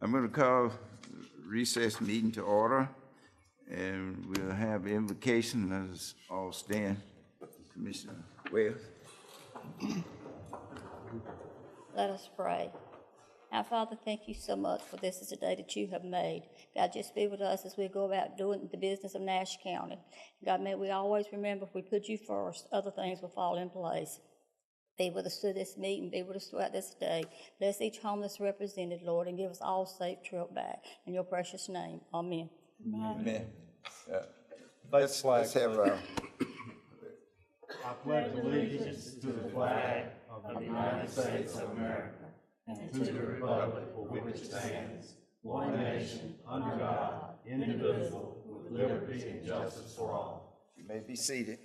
I'm going to call recess meeting to order, and we'll have invocation. Let us all stand. Commissioner Wells. Let us pray. Our Father, thank you so much for this is a day that you have made. God, just be with us as we go about doing the business of Nash County. God, may we always remember if we put you first, other things will fall in place. Be with us through this meeting. Be with us throughout this day. Bless each home that's represented, Lord, and give us all safe trip back. In your precious name, amen. Amen. Let's have I pledge allegiance to the flag of the United States of America and to the republic for which it stands, one nation, under God, indivisible, with liberty and justice for all. You may be seated.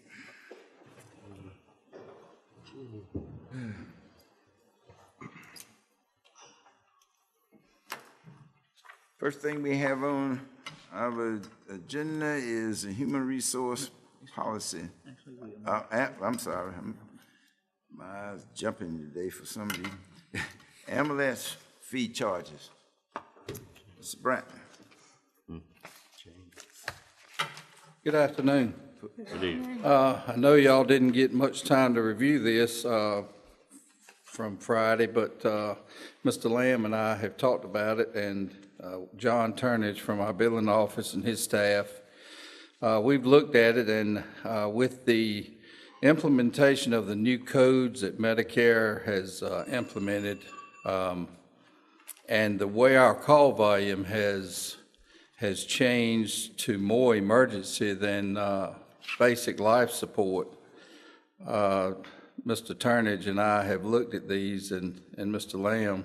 First thing we have on our agenda is a human resource policy. I'm sorry, my eyes jumping today for some reason. Ambulance fee charges. Mr. Brandt. Good afternoon. I know y'all didn't get much time to review this from Friday, but Mr. Lamb and I have talked about it, and John Turnage from our billing office and his staff. We've looked at it, and with the implementation of the new codes that Medicare has implemented, and the way our call volume has changed to more emergency than basic life support. Mr. Turnage and I have looked at these, and Mr. Lamb,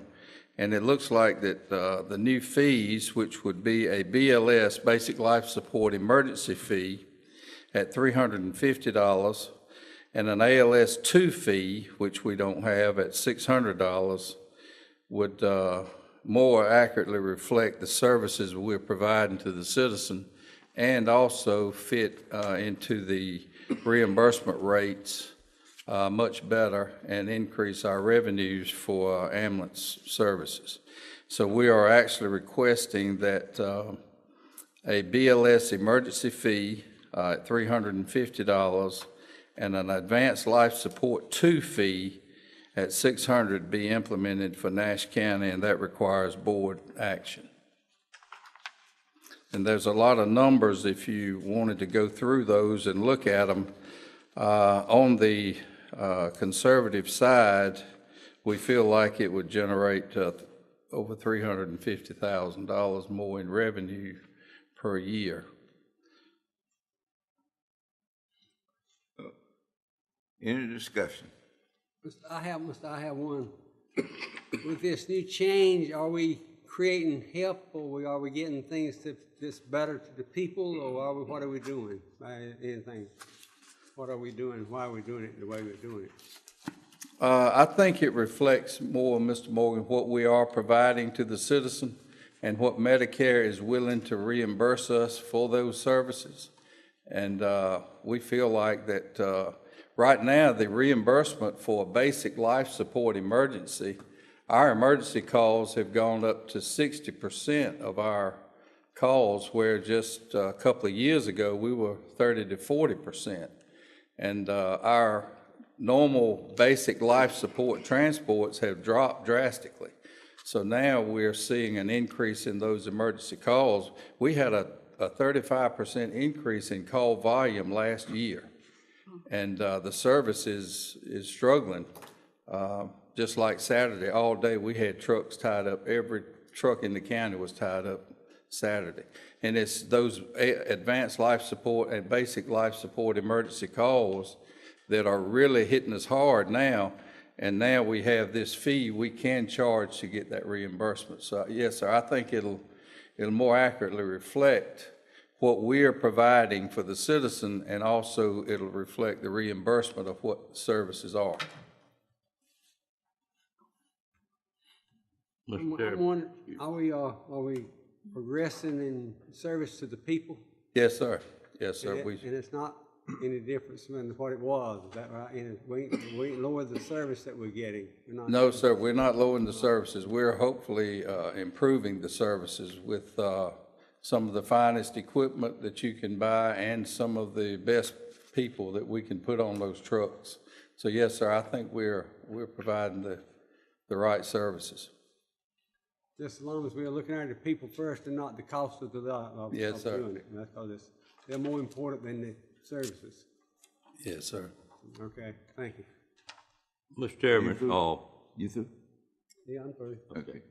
and it looks like that the new fees, which would be a BLS, basic life support emergency fee, at $350, and an ALS 2 fee, which we don't have, at $600, would more accurately reflect the services we're providing to the citizen, and also fit into the reimbursement rates much better and increase our revenues for ambulance services. So we are actually requesting that a BLS emergency fee at $350 and an advanced life support 2 fee at $600 be implemented for Nash County, and that requires board action. And there's a lot of numbers if you wanted to go through those and look at them. On the conservative side, we feel like it would generate over $350,000 more in revenue per year. Any discussion? I have one. With this new change, are we creating help, or are we getting things that's better to the people, or what are we doing? Anything? What are we doing? Why are we doing it the way we're doing it? I think it reflects more, Mr. Morgan, what we are providing to the citizen and what Medicare is willing to reimburse us for those services. And we feel like that right now the reimbursement for a basic life support emergency, our emergency calls have gone up to 60% of our calls, where just a couple of years ago we were 30 to 40%. And our normal basic life support transports have dropped drastically. So now we're seeing an increase in those emergency calls. We had a 35% increase in call volume last year. And the service is struggling. Just like Saturday, all day we had trucks tied up. Every truck in the county was tied up Saturday. And it's those advanced life support and basic life support emergency calls that are really hitting us hard now. And now we have this fee we can charge to get that reimbursement. So yes, sir, I think it'll more accurately reflect what we're providing for the citizen, and also it'll reflect the reimbursement of what the services are. I'm wondering, are we progressing in service to the people? Yes, sir. Yes, sir. And it's not any difference than what it was, is that right? And we ain't lowered the service that we're getting. We're not- No, sir, we're not lowering the services. We're hopefully improving the services with some of the finest equipment that you can buy and some of the best people that we can put on those trucks. So yes, sir, I think we're providing the right services. Just as long as we're looking at the people first and not the cost of Yes, sir. doing it. And that's because they're more important than the services. Yes, sir. Okay, thank you. Mr. Chairman, You through? Yeah, I'm through. Okay.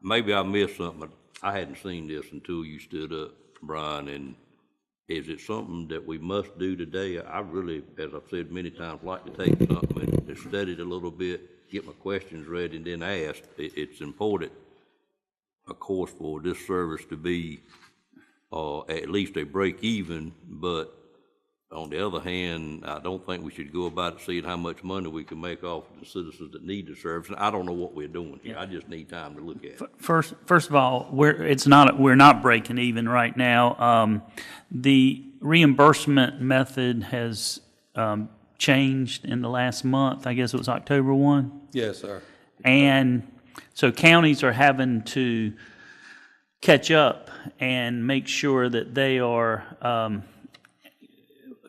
maybe I missed something, but I hadn't seen this until you stood up, Brian, and is it something that we must do today? I really, as I've said many times, like to take something and study it a little bit, get my questions ready, and then ask. It's important, of course, for this service to be at least a break even, but on the other hand, I don't think we should go about it seeing how much money we can make off of the citizens that need the service. And I don't know what we're doing here. I just need time to look at it. First of all, we're not breaking even right now. The reimbursement method has changed in the last month. I guess it was October 1. Yes, sir. And so counties are having to catch up and make sure that they are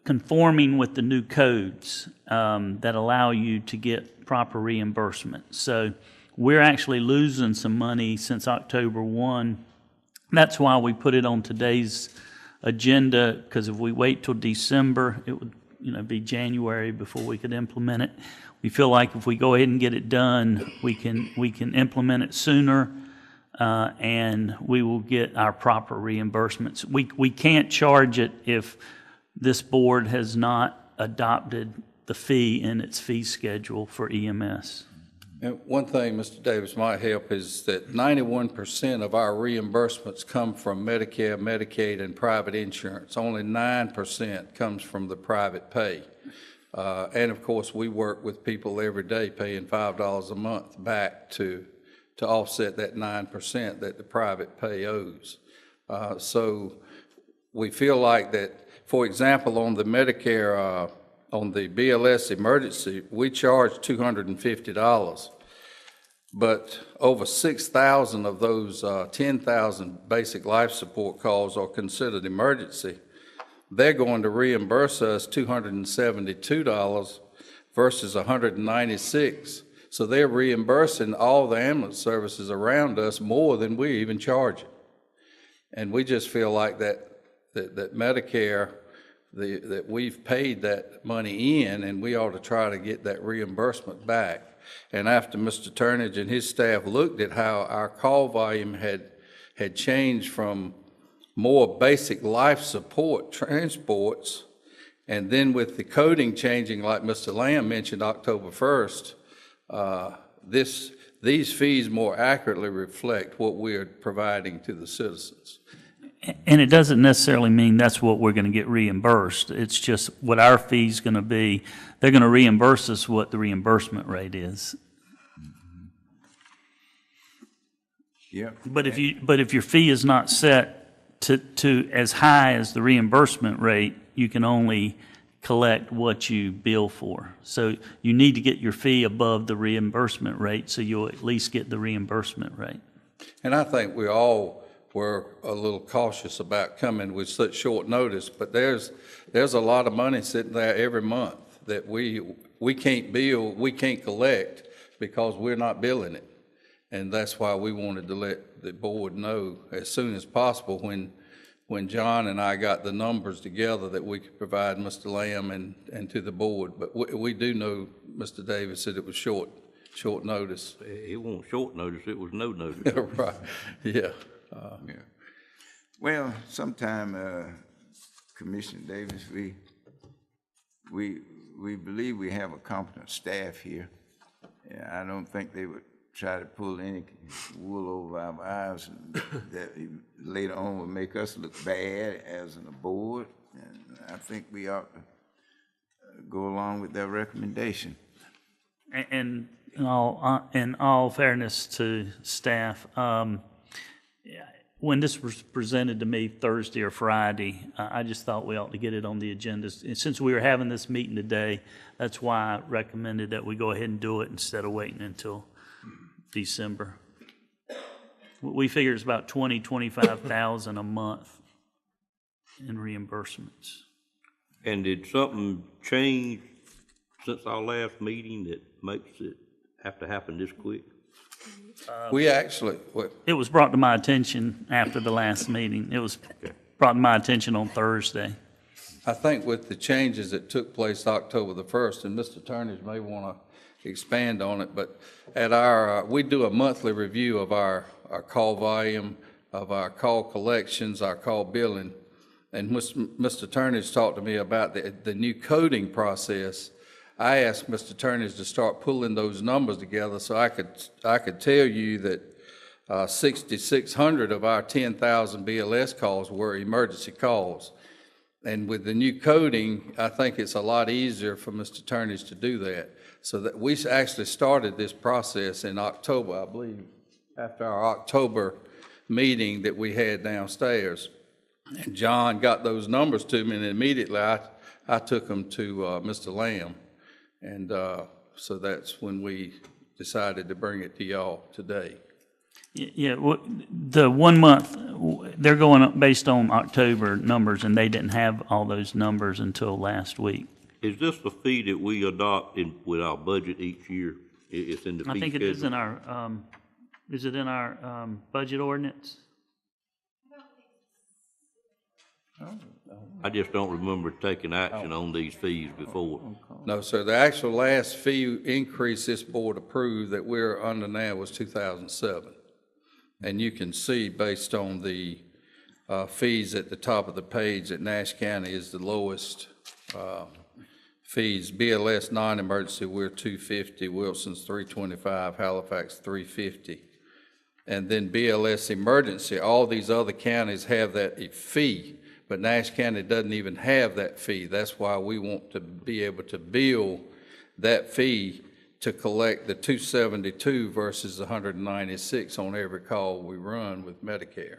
conforming with the new codes that allow you to get proper reimbursement. So we're actually losing some money since October 1. That's why we put it on today's agenda, because if we wait till December, it would be January before we could implement it. We feel like if we go ahead and get it done, we can implement it sooner, and we will get our proper reimbursements. We can't charge it if this board has not adopted the fee in its fee schedule for EMS. And one thing, Mr. Davis, might help is that 91% of our reimbursements come from Medicare, Medicaid, and private insurance. Only 9% comes from the private pay. And of course, we work with people every day paying $5 a month back to offset that 9% that the private pay owes. So we feel like that. For example, on the Medicare, on the BLS emergency, we charge $250, but over 6,000 of those 10,000 basic life support calls are considered emergency. They're going to reimburse us $272 versus $196. So they're reimbursing all the ambulance services around us more than we even charge it. And we just feel like that Medicare, that we've paid that money in, and we ought to try to get that reimbursement back. And after Mr. Turnage and his staff looked at how our call volume had changed from more basic life support transports, and then with the coding changing, like Mr. Lamb mentioned, October 1st, these fees more accurately reflect what we are providing to the citizens. And it doesn't necessarily mean that's what we're going to get reimbursed. It's just what our fee's going to be. They're going to reimburse us what the reimbursement rate is. Yeah. But if your fee is not set to as high as the reimbursement rate, you can only collect what you bill for. So you need to get your fee above the reimbursement rate so you'll at least get the reimbursement rate. And I think we all were a little cautious about coming with such short notice, but there's a lot of money sitting there every month that we can't bill, we can't collect because we're not billing it. And that's why we wanted to let the board know as soon as possible when John and I got the numbers together that we could provide Mr. Lamb and to the board. But we do know, Mr. Davis, that it was short notice. It wasn't short notice, it was no notice. Right, yeah. Yeah. Well, sometime, Commissioner Davis, we believe we have a competent staff here. And I don't think they would try to pull any wool over our eyes that later on would make us look bad as a board. And I think we ought to go along with their recommendation. And in all fairness to staff, when this was presented to me Thursday or Friday, I just thought we ought to get it on the agenda. And since we were having this meeting today, that's why I recommended that we go ahead and do it instead of waiting until December. We figure it's about 25,000 a month in reimbursements. And did something change since our last meeting that makes it have to happen this quick? We actually, It was brought to my attention after the last meeting. It was brought to my attention on Thursday. I think with the changes that took place October the 1st, and Mr. Turnage may want to expand on it, but at our, we do a monthly review of our call volume, of our call collections, our call billing. And Mr. Turnage talked to me about the new coding process. I asked Mr. Turnage to start pulling those numbers together so I could tell you that 6,600 of our 10,000 BLS calls were emergency calls. And with the new coding, I think it's a lot easier for Mr. Turnage to do that. So that we actually started this process in October, I believe, after our October meeting that we had downstairs. And John got those numbers to me, and immediately I took them to Mr. Lamb. And so that's when we decided to bring it to y'all today. Yeah, the 1 month, they're going up based on October numbers, and they didn't have all those numbers until last week. Is this the fee that we adopt with our budget each year? It's in the fee I think it is schedule? is it in our budget ordinance? I just don't remember taking action on these fees before. No, sir, the actual last fee increase this board approved that we're under now was 2007. And you can see based on the fees at the top of the page that Nash County is the lowest fees. BLS non-emergency, we're $250, Wilson's $325, Halifax $350. And then BLS emergency, all these other counties have that fee, but Nash County doesn't even have that fee. That's why we want to be able to bill that fee to collect the $272 versus the $196 on every call we run with Medicare.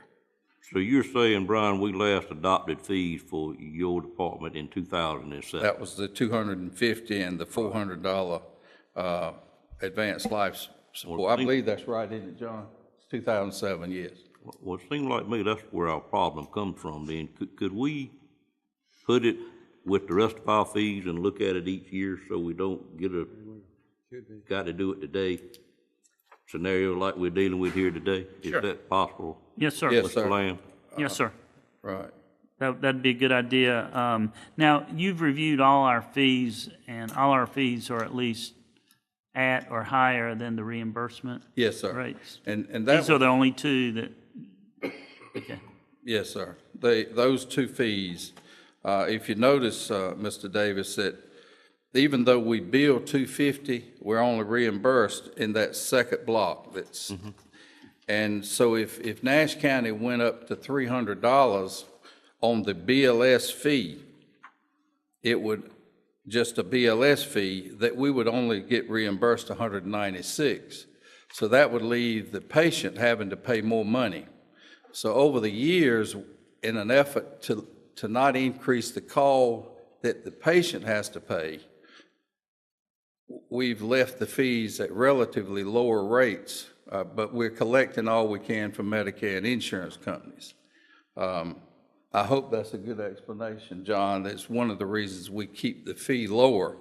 So you're saying, Brian, we last adopted fees for your department in 2007? That was the $250 and the $400 advanced life support. I believe that's right, isn't it, John? It's 2007, yes. Well, it seems like me that's where our problem comes from then. Could we put it with the rest of our fees and look at it each year so we don't get got to do it today scenario like we're dealing with here today? Is that possible? Yes, sir. Yes, Mr. sir. Lamb? Yes, sir. Right. That'd be a good idea. Now, you've reviewed all our fees, and all our fees are at least at or higher than the reimbursement Yes, sir. rates. And that These are the only two that, okay. Yes, sir. Those two fees, if you notice, Mr. Davis, that even though we bill $250, we're only reimbursed in that second block. That's, and so if Nash County went up to $300 on the BLS fee, it would just a BLS fee that we would only get reimbursed $196. So that would leave the patient having to pay more money. So over the years, in an effort to not increase the call that the patient has to pay, we've left the fees at relatively lower rates, but we're collecting all we can from Medicare and insurance companies. I hope that's a good explanation, John. That's one of the reasons we keep the fee lower.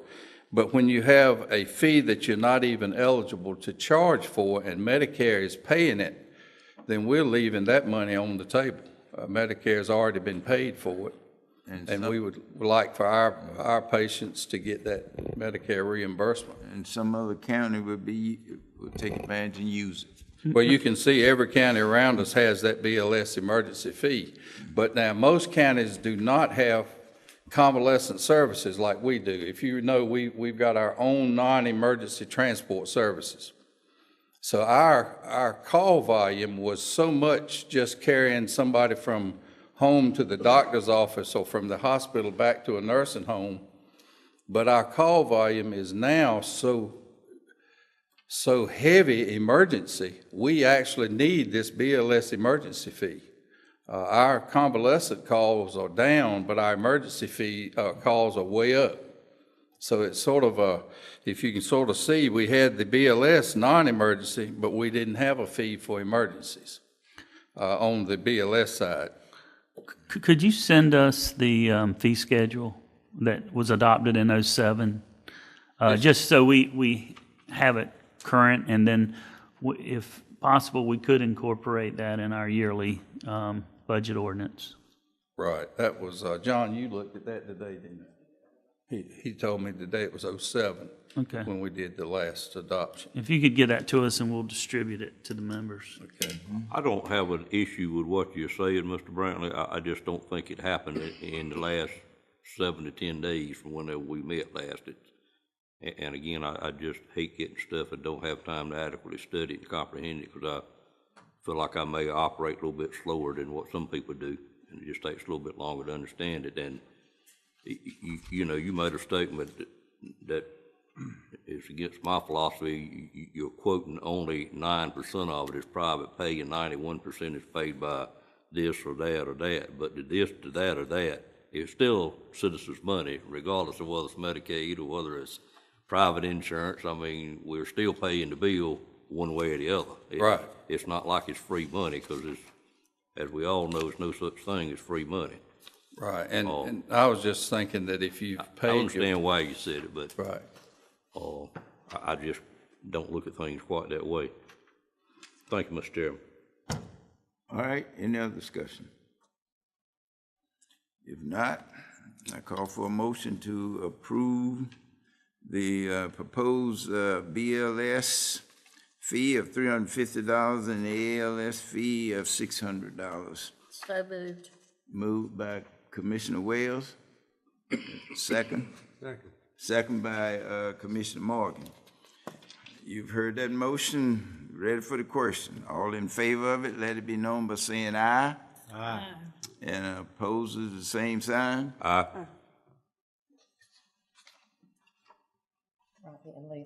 But when you have a fee that you're not even eligible to charge for and Medicare is paying it, then we're leaving that money on the table. Medicare's already been paid for it. And we would like for our patients to get that Medicare reimbursement. And some other county would take advantage and use it. Well, you can see every county around us has that BLS emergency fee. But now, most counties do not have convalescent services like we do. If you know, we've got our own non-emergency transport services. So our call volume was so much just carrying somebody from home to the doctor's office or from the hospital back to a nursing home. But our call volume is now so heavy emergency, we actually need this BLS emergency fee. Our convalescent calls are down, but our emergency calls are way up. So it's sort of if you can sort of see, we had the BLS non-emergency, but we didn't have a fee for emergencies on the BLS side. Could you send us the fee schedule that was adopted in '07? Just so we have it current, and then if possible, we could incorporate that in our yearly budget ordinance. Right, that was, John, you looked at that today, didn't you? He told me today it was '07. Okay. When we did the last adoption. If you could get that to us, and we'll distribute it to the members. Okay. I don't have an issue with what you're saying, Mr. Brantley. I just don't think it happened in the last 7 to 10 days from whenever we met last. And again, I just hate getting stuff and don't have time to adequately study it and comprehend it, because I feel like I may operate a little bit slower than what some people do, and it just takes a little bit longer to understand it. And you know, you made a statement that is against my philosophy. You're quoting only 9% of it is private pay, and 91% is paid by this or that or that. But the this to that or that is still citizens' money, regardless of whether it's Medicaid or whether it's private insurance. I mean, we're still paying the bill one way or the other. Right. It's not like it's free money, because as we all know, there's no such thing as free money. Right, and I was just thinking that if you've paid. I understand why you said it, but Right. I just don't look at things quite that way. Thank you, Mr. Chairman. All right, any other discussion? If not, I call for a motion to approve the proposed BLS fee of $350 and the ALS fee of $600. So moved. Moved by Commissioner Wales. Second. Second. Second by Commissioner Morgan. You've heard that motion. Ready for the question. All in favor of it, let it be known by saying aye. Aye. And opposed, the same sign. Aye.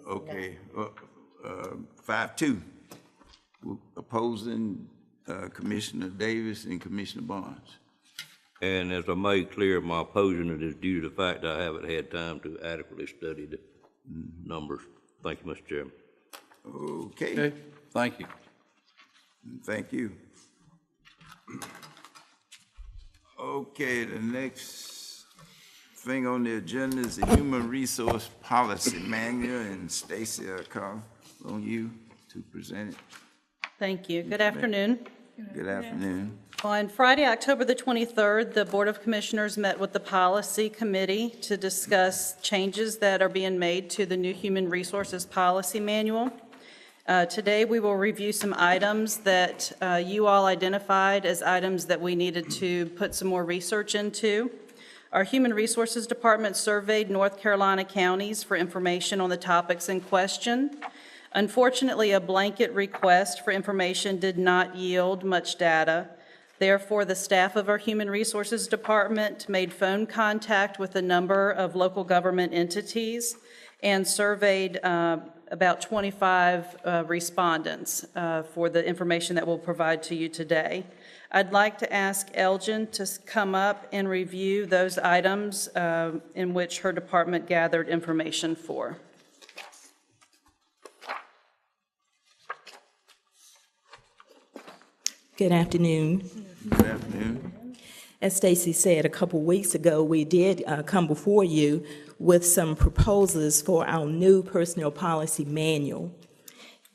Okay, 5-2. Opposing Commissioner Davis and Commissioner Barnes. And as I made clear, my opposing it is due to the fact that I haven't had time to adequately study the numbers. Thank you, Mr. Chairman. Okay, Okay, thank you. thank you. Okay, the next thing on the agenda is the Human Resource Policy Manual, and Stacy, I'll call on you to present it. Thank you. Good afternoon. Good afternoon. On Friday, October the 23rd, the Board of Commissioners met with the Policy Committee to discuss changes that are being made to the new Human Resources Policy Manual. Today, we will review some items that you all identified as items that we needed to put some more research into. Our Human Resources Department surveyed North Carolina counties for information on the topics in question. Unfortunately, a blanket request for information did not yield much data. Therefore, the staff of our Human Resources Department made phone contact with a number of local government entities and surveyed about 25 respondents for the information that we'll provide to you today. I'd like to ask Elgin to come up and review those items in which her department gathered information for. Good afternoon. Good afternoon. As Stacy said, a couple weeks ago, we did come before you with some proposals for our new personnel policy manual.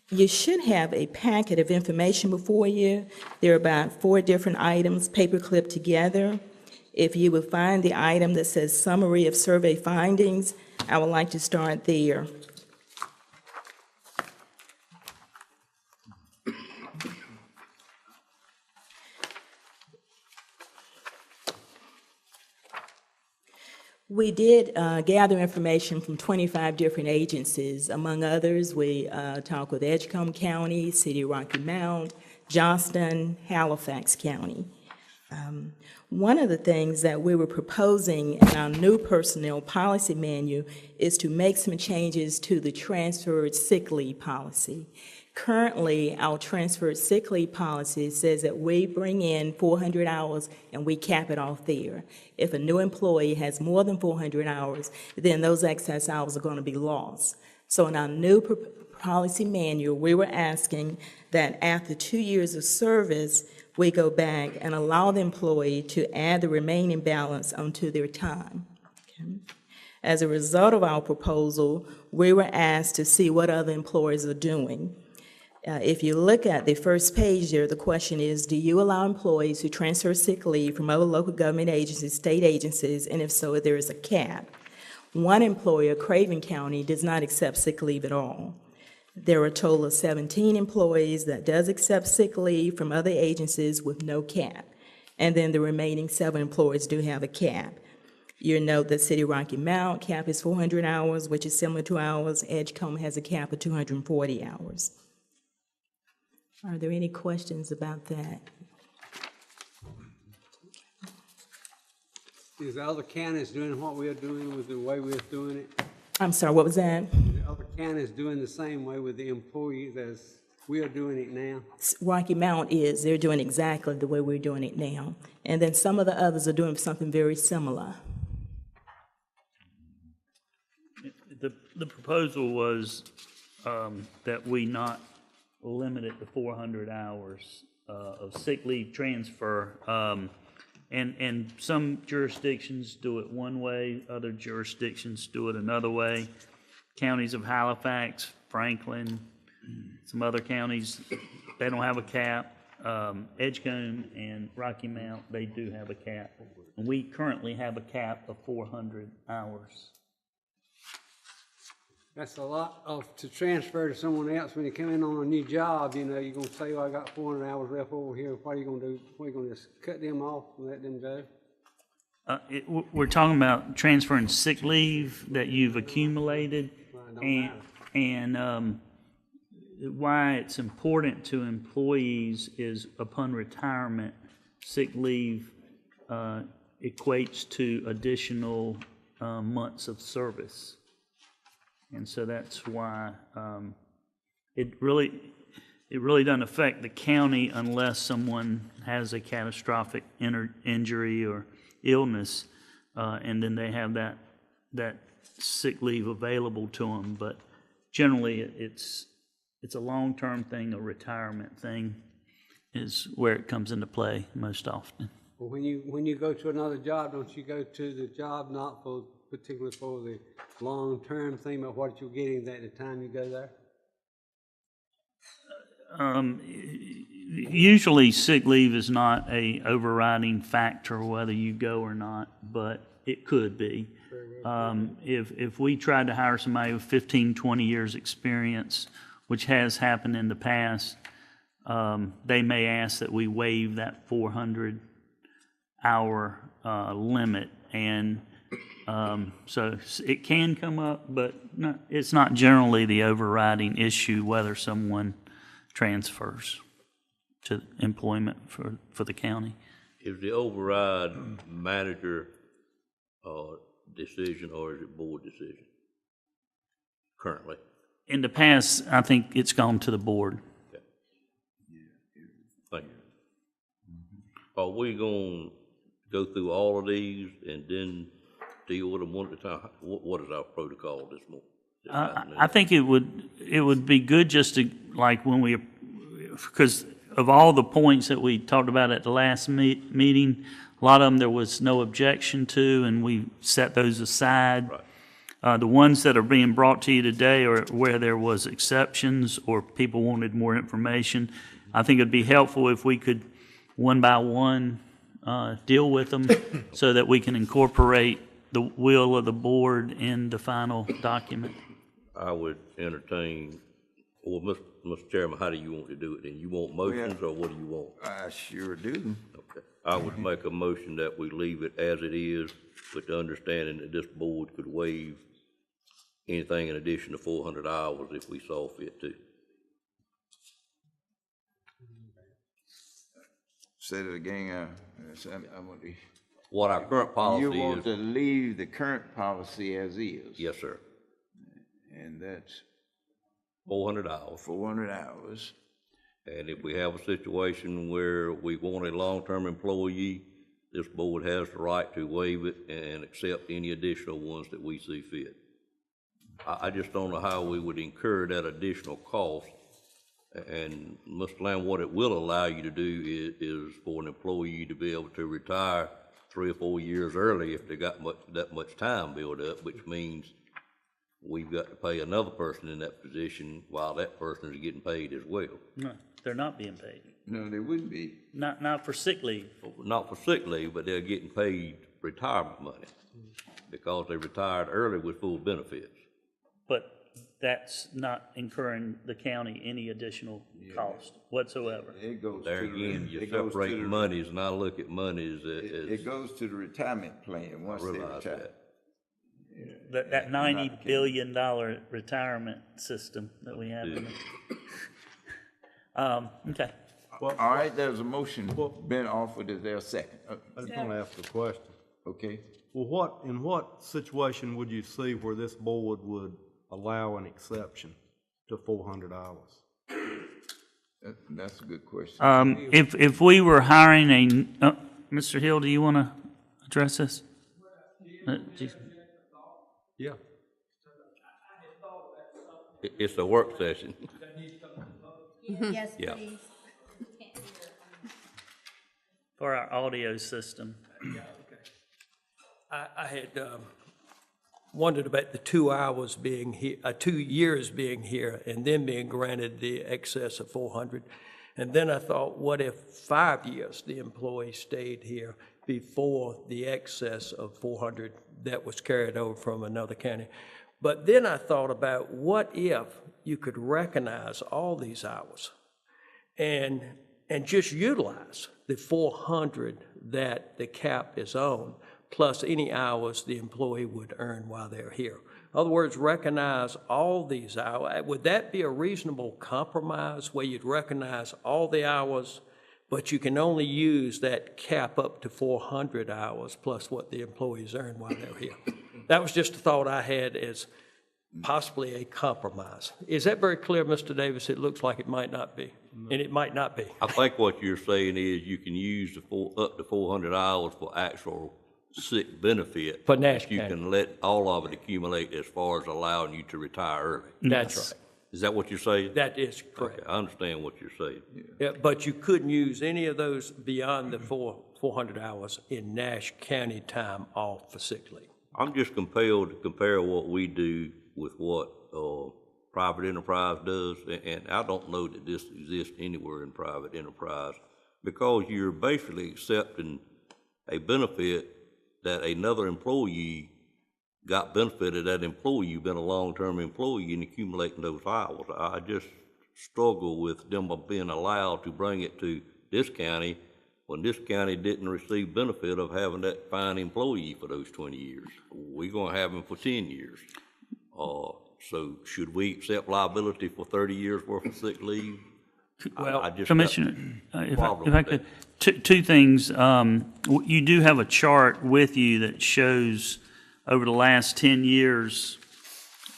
You should have a packet of information before you. There are about 4 different items paper-clipped together. If you would find the item that says Summary of Survey Findings, I would like to start there. We did gather information from 25 different agencies. Among others, we talked with Edgecombe County, City of Rocky Mount, Johnston, Halifax County. One of the things that we were proposing in our new personnel policy manual is to make some changes to the transferred sick leave policy. Currently, our transferred sick leave policy says that we bring in 400 hours and we cap it off there. If a new employee has more than 400 hours, then those excess hours are going to be lost. So in our new policy manual, we were asking that after 2 years of service, we go back and allow the employee to add the remaining balance onto their time. Okay. As a result of our proposal, we were asked to see what other employers are doing. If you look at the first page there, the question is, do you allow employees who transfer sick leave from other local government agencies, state agencies, and if so, there is a cap? One employer, Craven County, does not accept sick leave at all. There are a total of 17 employees that does accept sick leave from other agencies with no cap. And then the remaining 7 employees do have a cap. You note that City of Rocky Mount cap is 400 hours, which is similar to ours. Edgecombe has a cap of 240 hours. Are there any questions about that? Is the other counties doing what we're doing with the way we're doing it? I'm sorry, what was that? The other counties doing the same way with the employees as we are doing it now? Rocky Mount is, they're doing exactly the way we're doing it now. And then some of the others are doing something very similar. The proposal was that we not limit it to 400 hours of sick leave transfer. And some jurisdictions do it one way, other jurisdictions do it another way. Counties of Halifax, Franklin, some other counties, they don't have a cap. Edgecombe and Rocky Mount, they do have a cap. And we currently have a cap of 400 hours. That's a lot to transfer to someone else when you come in on a new job. You know, you're gonna say, "Oh, I got 400 hours left over here." What are you gonna do? What are you gonna just cut them off and let them go? We're talking about transferring sick leave that you've accumulated, and why it's important to employees is upon retirement, sick leave equates to additional months of service. And so that's why it really doesn't affect the county unless someone has a catastrophic injury or illness, and then they have that sick leave available to them. But generally, it's a long-term thing. A retirement thing is where it comes into play most often. Well, when you go to another job, don't you go to the job not particularly for the long-term thing, but what you're getting at the time you go there? Usually sick leave is not a overriding factor whether you go or not, but it could be. If we tried to hire somebody with 15, 20 years experience, which has happened in the past, they may ask that we waive that 400-hour limit, and so it can come up, but it's not generally the overriding issue whether someone transfers to employment for the county. Is the override manager decision or is it board decision currently? In the past, I think it's gone to the board. Okay. Thank you. Are we going to go through all of these and then deal with them one at a time? What is our protocol this morning? I think it would be good just to, like when we, because of all the points that we talked about at the last meeting, a lot of them there was no objection to, and we set those aside. Right. The ones that are being brought to you today are where there was exceptions or people wanted more information. I think it'd be helpful if we could, one by one, deal with them so that we can incorporate the will of the board in the final document. I would entertain, or Mr. Chairman, how do you want to do it? And you want motions or what do you want? I sure do. Okay. I would make a motion that we leave it as it is with the understanding that this board could waive anything in addition to 400 hours if we saw fit to. Say it again. I want to. What our current policy You want is. to leave the current policy as is? Yes, sir. And that's 400 hours. 400 hours. And if we have a situation where we want a long-term employee, this board has the right to waive it and accept any additional ones that we see fit. I just don't know how we would incur that additional cost. And Mr. Lamb, what it will allow you to do is for an employee to be able to retire 3 or 4 years early if they got that much time built up, which means we've got to pay another person in that position while that person is getting paid as well. No, they're not being paid. No, they wouldn't be. Not for sick leave. Not for sick leave, but they're getting paid retirement money because they retired early with full benefits. But that's not incurring the county any additional cost whatsoever. It goes There to the, again, you it goes to separate the- monies, and I look at monies It as, goes to the retirement plan once they realize retire. that. That $90 billion retirement system that we have. Okay. All right, there's a motion been offered. Is there a second? I just want to ask a question. Okay. Well, in what situation would you see where this board would allow an exception to 400 hours? That's a good question. If we were hiring Mr. Hill, do you want to address this? Yeah. It's a work session. Yes, Yeah. please. For our audio system. I had wondered about the 2 hours being here, 2 years being here, and then being granted the excess of 400. And then I thought, what if 5 years the employee stayed here before the excess of 400 that was carried over from another county? But then I thought about, what if you could recognize all these hours and just utilize the 400 that the cap is on, plus any hours the employee would earn while they're here. In other words, recognize all these hours. Would that be a reasonable compromise where you'd recognize all the hours, but you can only use that cap up to 400 hours plus what the employees earn while they're here? That was just a thought I had as possibly a compromise. Is that very clear, Mr. Davis? It looks like it might not be, and it might not be. I think what you're saying is you can use up to 400 hours for actual sick benefit. For Nash but you County. can let all of it accumulate as far as allowing you to retire early. That's Yes. right. Is that what you're saying? That is correct. Okay, I understand what you're saying. Yeah, but you couldn't use any of those beyond the 400 hours in Nash County time off for sick leave. I'm just compelled to compare what we do with what private enterprise does, and I don't know that this exists anywhere in private enterprise, because you're basically accepting a benefit that another employee got benefited. That employee, you've been a long-term employee and accumulating those hours. I just struggle with them being allowed to bring it to this county when this county didn't receive benefit of having that fine employee for those 20 years. We're gonna have him for 10 years. So should we accept liability for 30 years worth of sick leave? Well, I just got Commissioner, if problem I with could, two things. You do have a chart with you that shows over the last 10 years,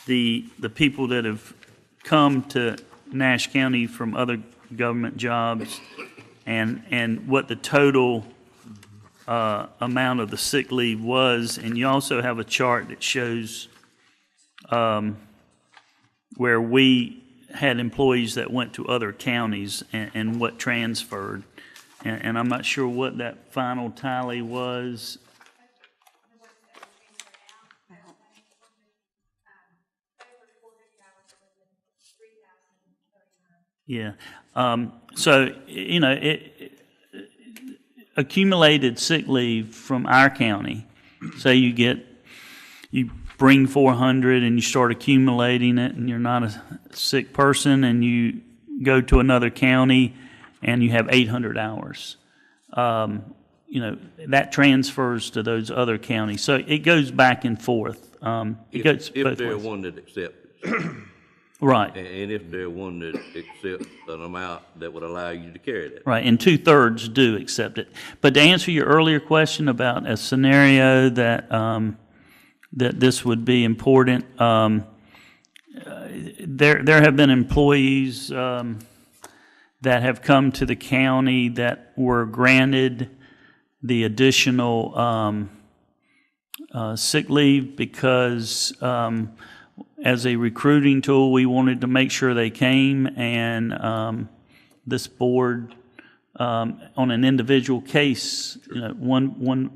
the people that have come to Nash County from other government jobs and what the total amount of the sick leave was. And you also have a chart that shows where we had employees that went to other counties and what transferred. And I'm not sure what that final tally was. Yeah. So, you know, accumulated sick leave from our county, say you bring 400 and you start accumulating it and you're not a sick person and you go to another county and you have 800 hours. You know, that transfers to those other counties. So it goes back and forth. It goes If both they're ways. one that accepts it, Right, and if they're one that accepts an amount that would allow you to carry that. right, and 2/3 do accept it. But to answer your earlier question about a scenario that, that this would be important, There have been employees that have come to the county that were granted the additional sick leave because as a recruiting tool, we wanted to make sure they came, and this board, on an individual case, one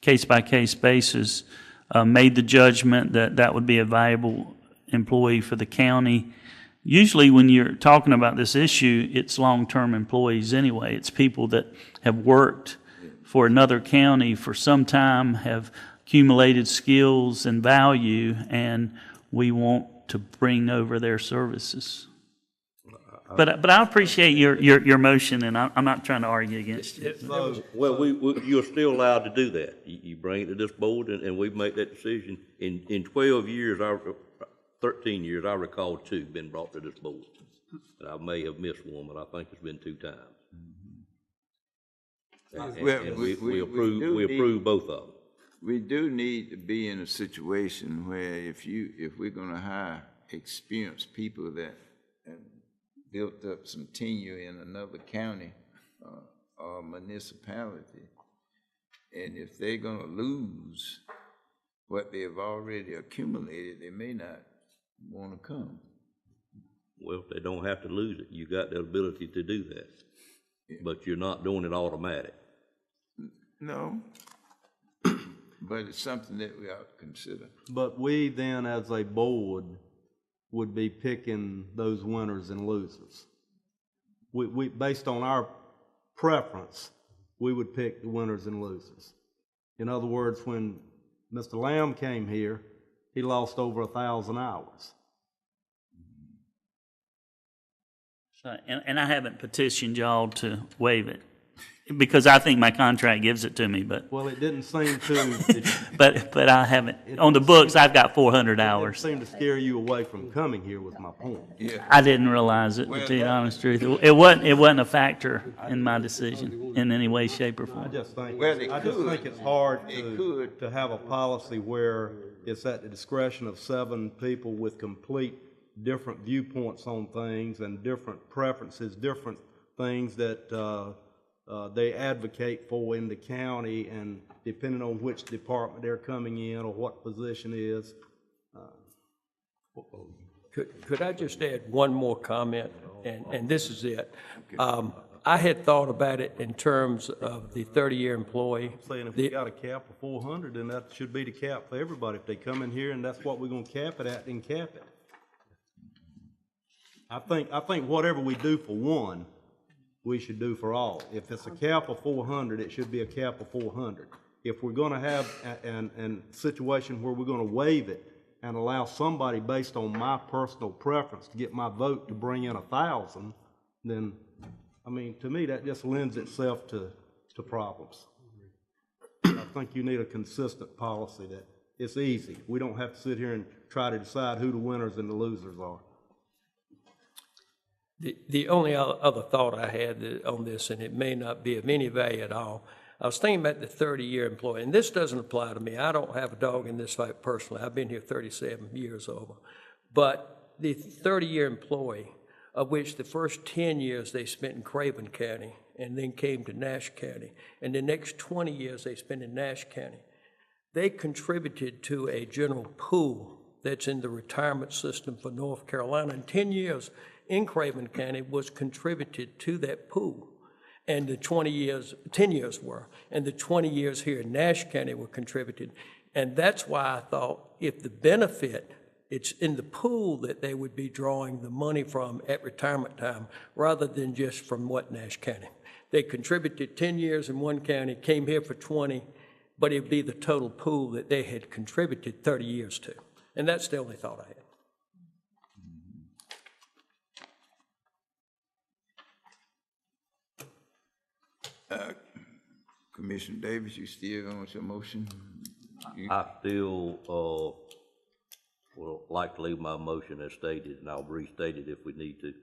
case-by-case basis, made the judgment that that would be a valuable employee for the county. Usually when you're talking about this issue, it's long-term employees anyway. It's people that have worked for another county for some time, have accumulated skills and value, and we want to bring over their services. But I appreciate your motion, and I'm not trying to argue against it. Well, you're still allowed to do that. You bring it to this board, and we make that decision. In 12 years, 13 years, I recall 2 been brought to this board. And I may have missed one, but I think it's been 2 times. And we approve both of them. We do need to be in a situation where if we're gonna hire experienced people that have built up some tenure in another county or municipality, and if they're gonna lose what they've already accumulated, they may not wanna come. Well, they don't have to lose it. You got the ability to do that. Yeah. But you're not doing it automatic. No. But it's something that we ought to consider. But we then, as a board, would be picking those winners and losers. We based on our preference, we would pick the winners and losers. In other words, when Mr. Lamb came here, he lost over 1,000 hours. So, and I haven't petitioned y'all to waive it, because I think my contract gives it to me, but. Well, it didn't seem to. But I haven't, on the books, I've got 400 hours. It seemed to scare you away from coming here was my point. Yeah. I didn't realize it, to tell you the honest truth. It wasn't a factor in my decision in any way, shape, or I form. just think, Well, it I just could. think it's hard It could. to have a policy where it's at the discretion of 7 people with complete different viewpoints on things and different preferences, different things that they advocate for in the county, and depending on which department they're coming in or what position is. Could I just add one more comment, and this is it. I had thought about it in terms of the 30-year employee. Saying if we got a cap of 400, then that should be the cap for everybody. If they come in here and that's what we're gonna cap it at, then cap it. I think whatever we do for one, we should do for all. If it's a cap of 400, it should be a cap of 400. If we're gonna have a situation where we're gonna waive it and allow somebody based on my personal preference to get my vote to bring in 1,000, then, I mean, to me, that just lends itself to problems. I think you need a consistent policy that it's easy. We don't have to sit here and try to decide who the winners and the losers are. The only other thought I had on this, and it may not be of any value at all, I was thinking about the 30-year employee, and this doesn't apply to me. I don't have a dog in this fight personally. I've been here 37 years over. But the 30-year employee, of which the first 10 years they spent in Craven County and then came to Nash County, and the next 20 years they spent in Nash County, they contributed to a general pool that's in the retirement system for North Carolina. And 10 years in Craven County was contributed to that pool. And the 10 years were, and the 20 years here in Nash County were contributed. And that's why I thought if the benefit, it's in the pool that they would be drawing the money from at retirement time, rather than just from Nash County. They contributed 10 years in one county, came here for 20, but it'd be the total pool that they had contributed 30 years to. And that's the only thought I had. Commissioner Davis, you still going with your motion? I still would like to leave my motion as stated, and I'll restate it if we need to,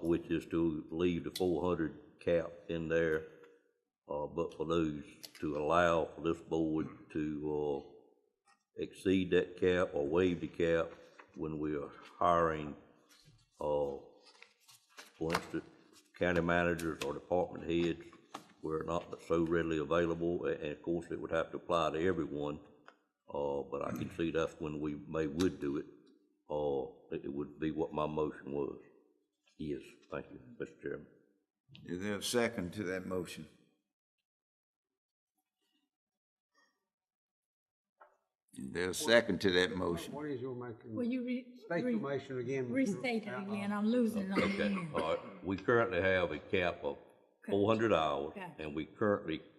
which is to leave the 400 cap in there, but for those to allow for this board to exceed that cap or waive the cap when we are hiring, for instance, county managers or department heads were not so readily available, and of course, it would have to apply to everyone, but I can see that's when we would do it, it would be what my motion was. Yes, thank you, Mr. Chairman. Is there a second to that motion? Is there a second to that motion? What is your motion? Will you State your motion again. Mr. restate it again? I'm losing it on the Okay, end. all right, we currently have a cap of 400 hours, Okay. and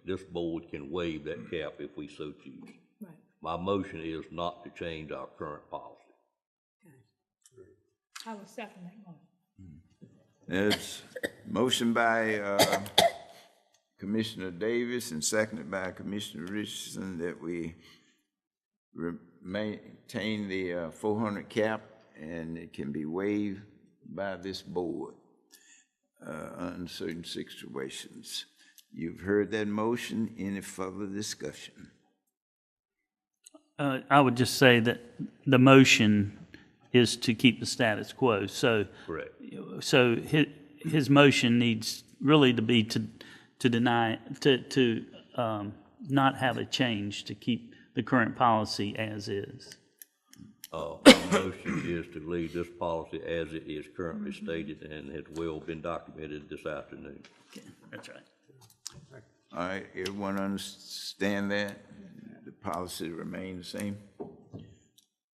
this board can waive that cap if we so choose. Right. My motion is not to change our current policy. I will second that one. There's motion by Commissioner Davis and seconded by Commissioner Richardson that we maintain the 400 cap, and it can be waived by this board under certain situations. You've heard that motion. Any further discussion? I would just say that the motion is to keep the status quo. So, Correct. so his motion needs really to be to deny, to not have a change, to keep the current policy as is. My motion is to leave this policy as it is currently stated and has well been documented this afternoon. Okay, that's right. All right, everyone understand that? The policy remains the same?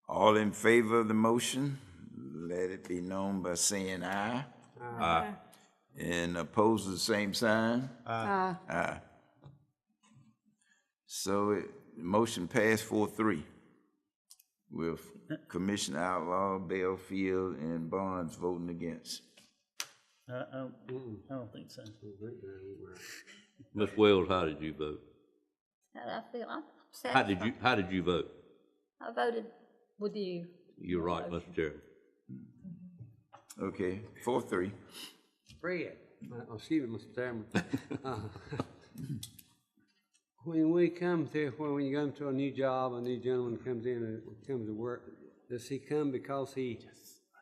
All in favor of the motion, let it be known by saying aye. Aye. And oppose the same sign? Aye. Aye. So motion passed 4-3 with Commissioner Outlaw, Bellfield, and Barnes voting against. I don't think so. Ms. Wells, how did you vote? I feel I'm How did you vote? I voted with you. You're right, Mr. Chairman. Okay, 4-3. Fred, excuse me, Mr. Chairman. When we come to, when you come to a new job, a new gentleman comes in and comes to work, does he come because he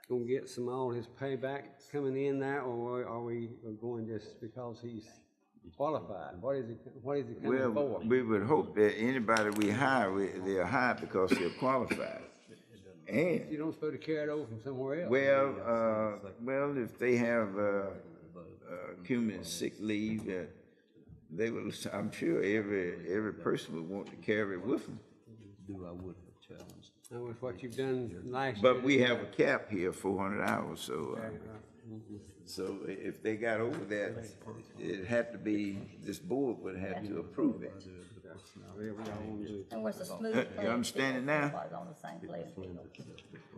gonna get some all his payback coming in there, or are we going just because he's qualified? What is he coming for? Well, we would hope that anybody we hire, they're hired because they're qualified. And, You don't supposed to carry it over from somewhere else. well, if they have cumulative sick leave, they will, I'm sure every person would want to carry it with them. That was what you've done last year. But we have a cap here, 400 hours, so, so if they got over that, it had to be, this board would have to approve it. And where's the smooth? You understand it now? Everybody's on the same playing field.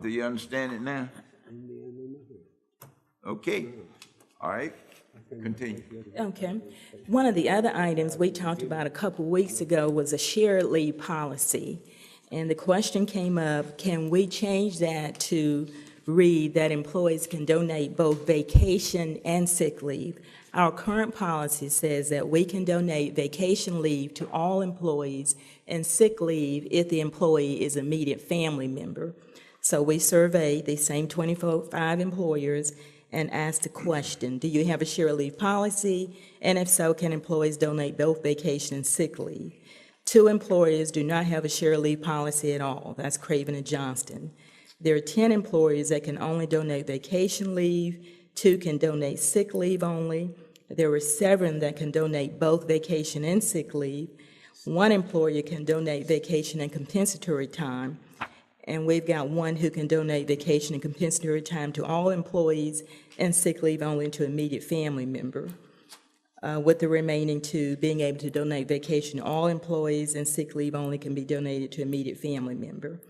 Do you understand it now? Okay, all right, continue. Okay. One of the other items we talked about a couple weeks ago was a shared leave policy. And the question came up, can we change that to read that employees can donate both vacation and sick leave? Our current policy says that we can donate vacation leave to all employees and sick leave if the employee is an immediate family member. So we surveyed the same 25 employers and asked the question, do you have a shared leave policy? And if so, can employees donate both vacation and sick leave? 2 employers do not have a shared leave policy at all. That's Craven and Johnston. There are 10 employers that can only donate vacation leave. 2 can donate sick leave only. There were 7 that can donate both vacation and sick leave. 1 employer can donate vacation and compensatory time. And we've got 1 who can donate vacation and compensatory time to all employees and sick leave only to immediate family member. With the remaining 2 being able to donate vacation to all employees and sick leave only can be donated to immediate family member.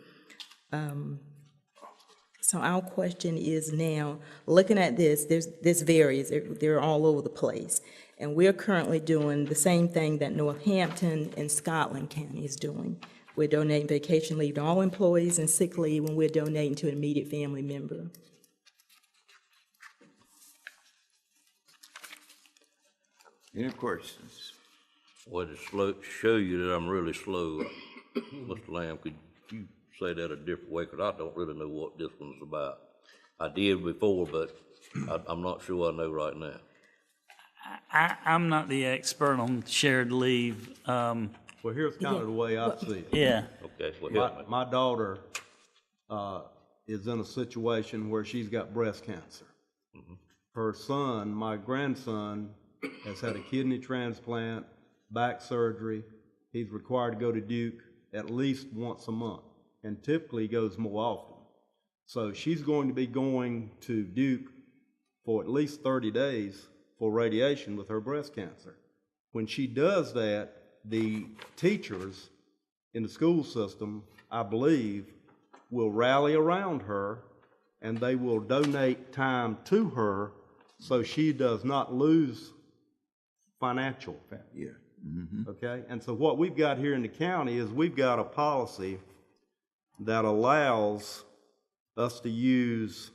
So our question is now, looking at this varies, they're all over the place. And we're currently doing the same thing that Northampton and Scotland County is doing. We're donating vacation leave to all employees and sick leave when we're donating to an immediate family member. Any questions? Well, to show you that I'm really slow, Mr. Lamb, could you say that a different way, because I don't really know what this one's about. I did before, but I'm not sure I know right now. I'm not the expert on shared leave. Well, here's kind of the way I see it. Yeah, Okay, well, help me. My daughter is in a situation where she's got breast cancer. Her son, my grandson, has had a kidney transplant, back surgery. He's required to go to Duke at least once a month, and typically goes more often. So she's going to be going to Duke for at least 30 days for radiation with her breast cancer. When she does that, the teachers in the school system, I believe, will rally around her and they will donate time to her so she does not lose financial. Yeah. Okay? And so what we've got here in the county is we've got a policy that allows us to use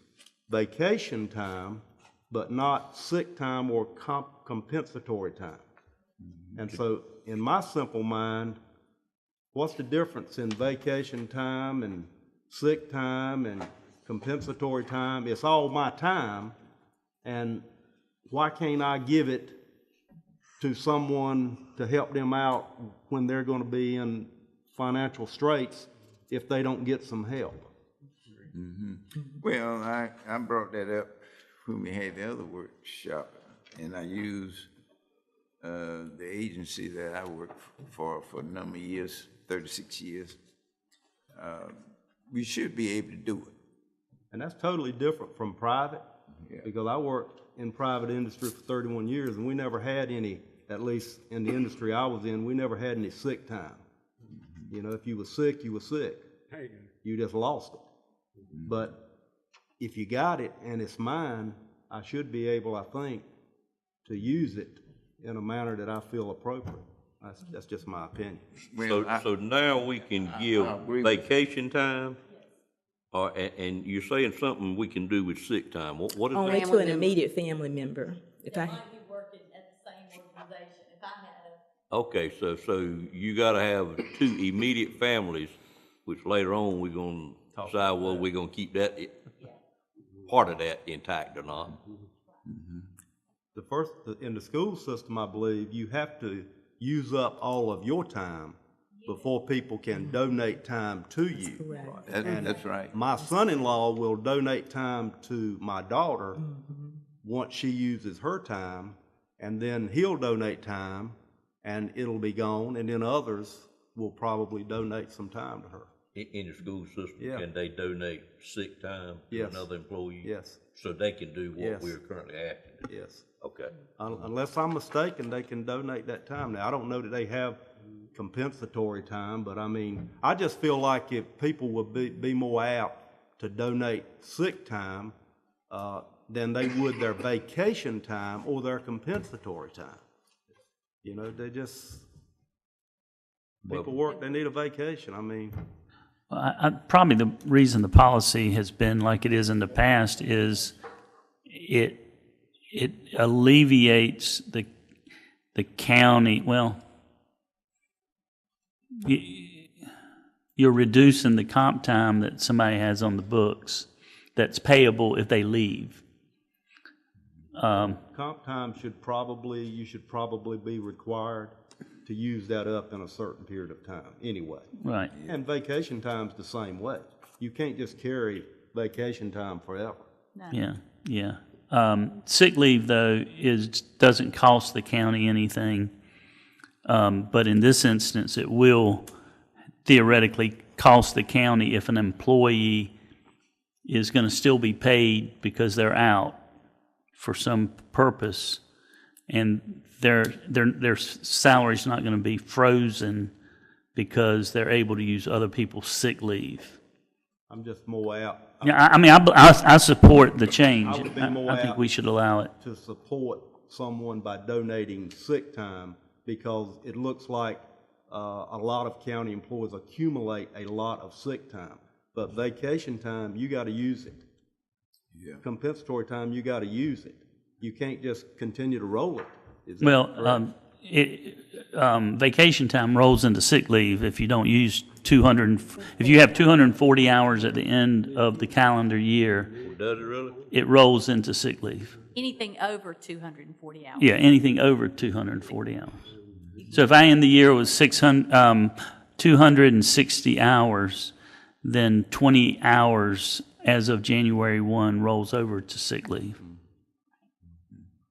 vacation time, but not sick time or compensatory time. And so in my simple mind, what's the difference in vacation time and sick time and compensatory time? It's all my time, and why can't I give it to someone to help them out when they're going to be in financial straits if they don't get some help? Well, I brought that up when we had the other workshop, and I used the agency that I worked for a number of years, 36 years. We should be able to do it. And that's totally different from private, because I worked in private industry for 31 years, and we never had any, at least in the industry I was in, we never had any sick time. You know, if you were sick, you were sick. You just lost it. But if you got it and it's mine, I should be able, I think, to use it in a manner that I feel appropriate. That's just my opinion. Well, So now we can give agree with vacation time, or, and you're saying something we can do with sick time. What is Only that? to an immediate family member. If I, be working at the same organization if I had a. Okay, so you gotta have two immediate families, which later on we're gonna decide whether we're gonna keep that, part of that intact or not. In the school system, I believe, you have to use up all of your time before people can donate time to you. correct. that's right. My son-in-law will donate time to my daughter once she uses her time, and then he'll donate time, and it'll be gone, and then others will probably donate some time to her. In the school system, Yeah. can they donate sick time to Yes. another employee? Yes. So they can do what Yes. we're currently asking to do? Yes. Okay. Unless I'm mistaken, they can donate that time. Now, I don't know that they have compensatory time, but I mean, I just feel like if people would be more apt to donate sick time than they would their vacation time or their compensatory time. You know, people work, they need a vacation. I mean. Probably the reason the policy has been like it is in the past is it alleviates the county, well, you're reducing the comp time that somebody has on the books that's payable if they leave. Comp time you should probably be required to use that up in a certain period of time anyway. Right. And vacation time's the same way. You can't just carry vacation time forever. Yeah. Sick leave, though, doesn't cost the county anything. But in this instance, it will theoretically cost the county if an employee is going to still be paid because they're out for some purpose, and their salary's not going to be frozen because they're able to use other people's sick leave. I'm just more out. Yeah, I mean, I support the change. I would be more I think apt we should allow it. to support someone by donating sick time, because it looks like a lot of county employees accumulate a lot of sick time. But vacation time, you got to use it. Yeah. Compensatory time, you got to use it. You can't just continue to roll it. Is that Well, correct? vacation time rolls into sick leave if you don't use 200, if you have 240 hours at the end of the calendar year, Does it really? it rolls into sick leave. Anything over 240 hours. Yeah, anything over 240 hours. So if I end the year with 260 hours, then 20 hours as of January 1 rolls over to sick leave.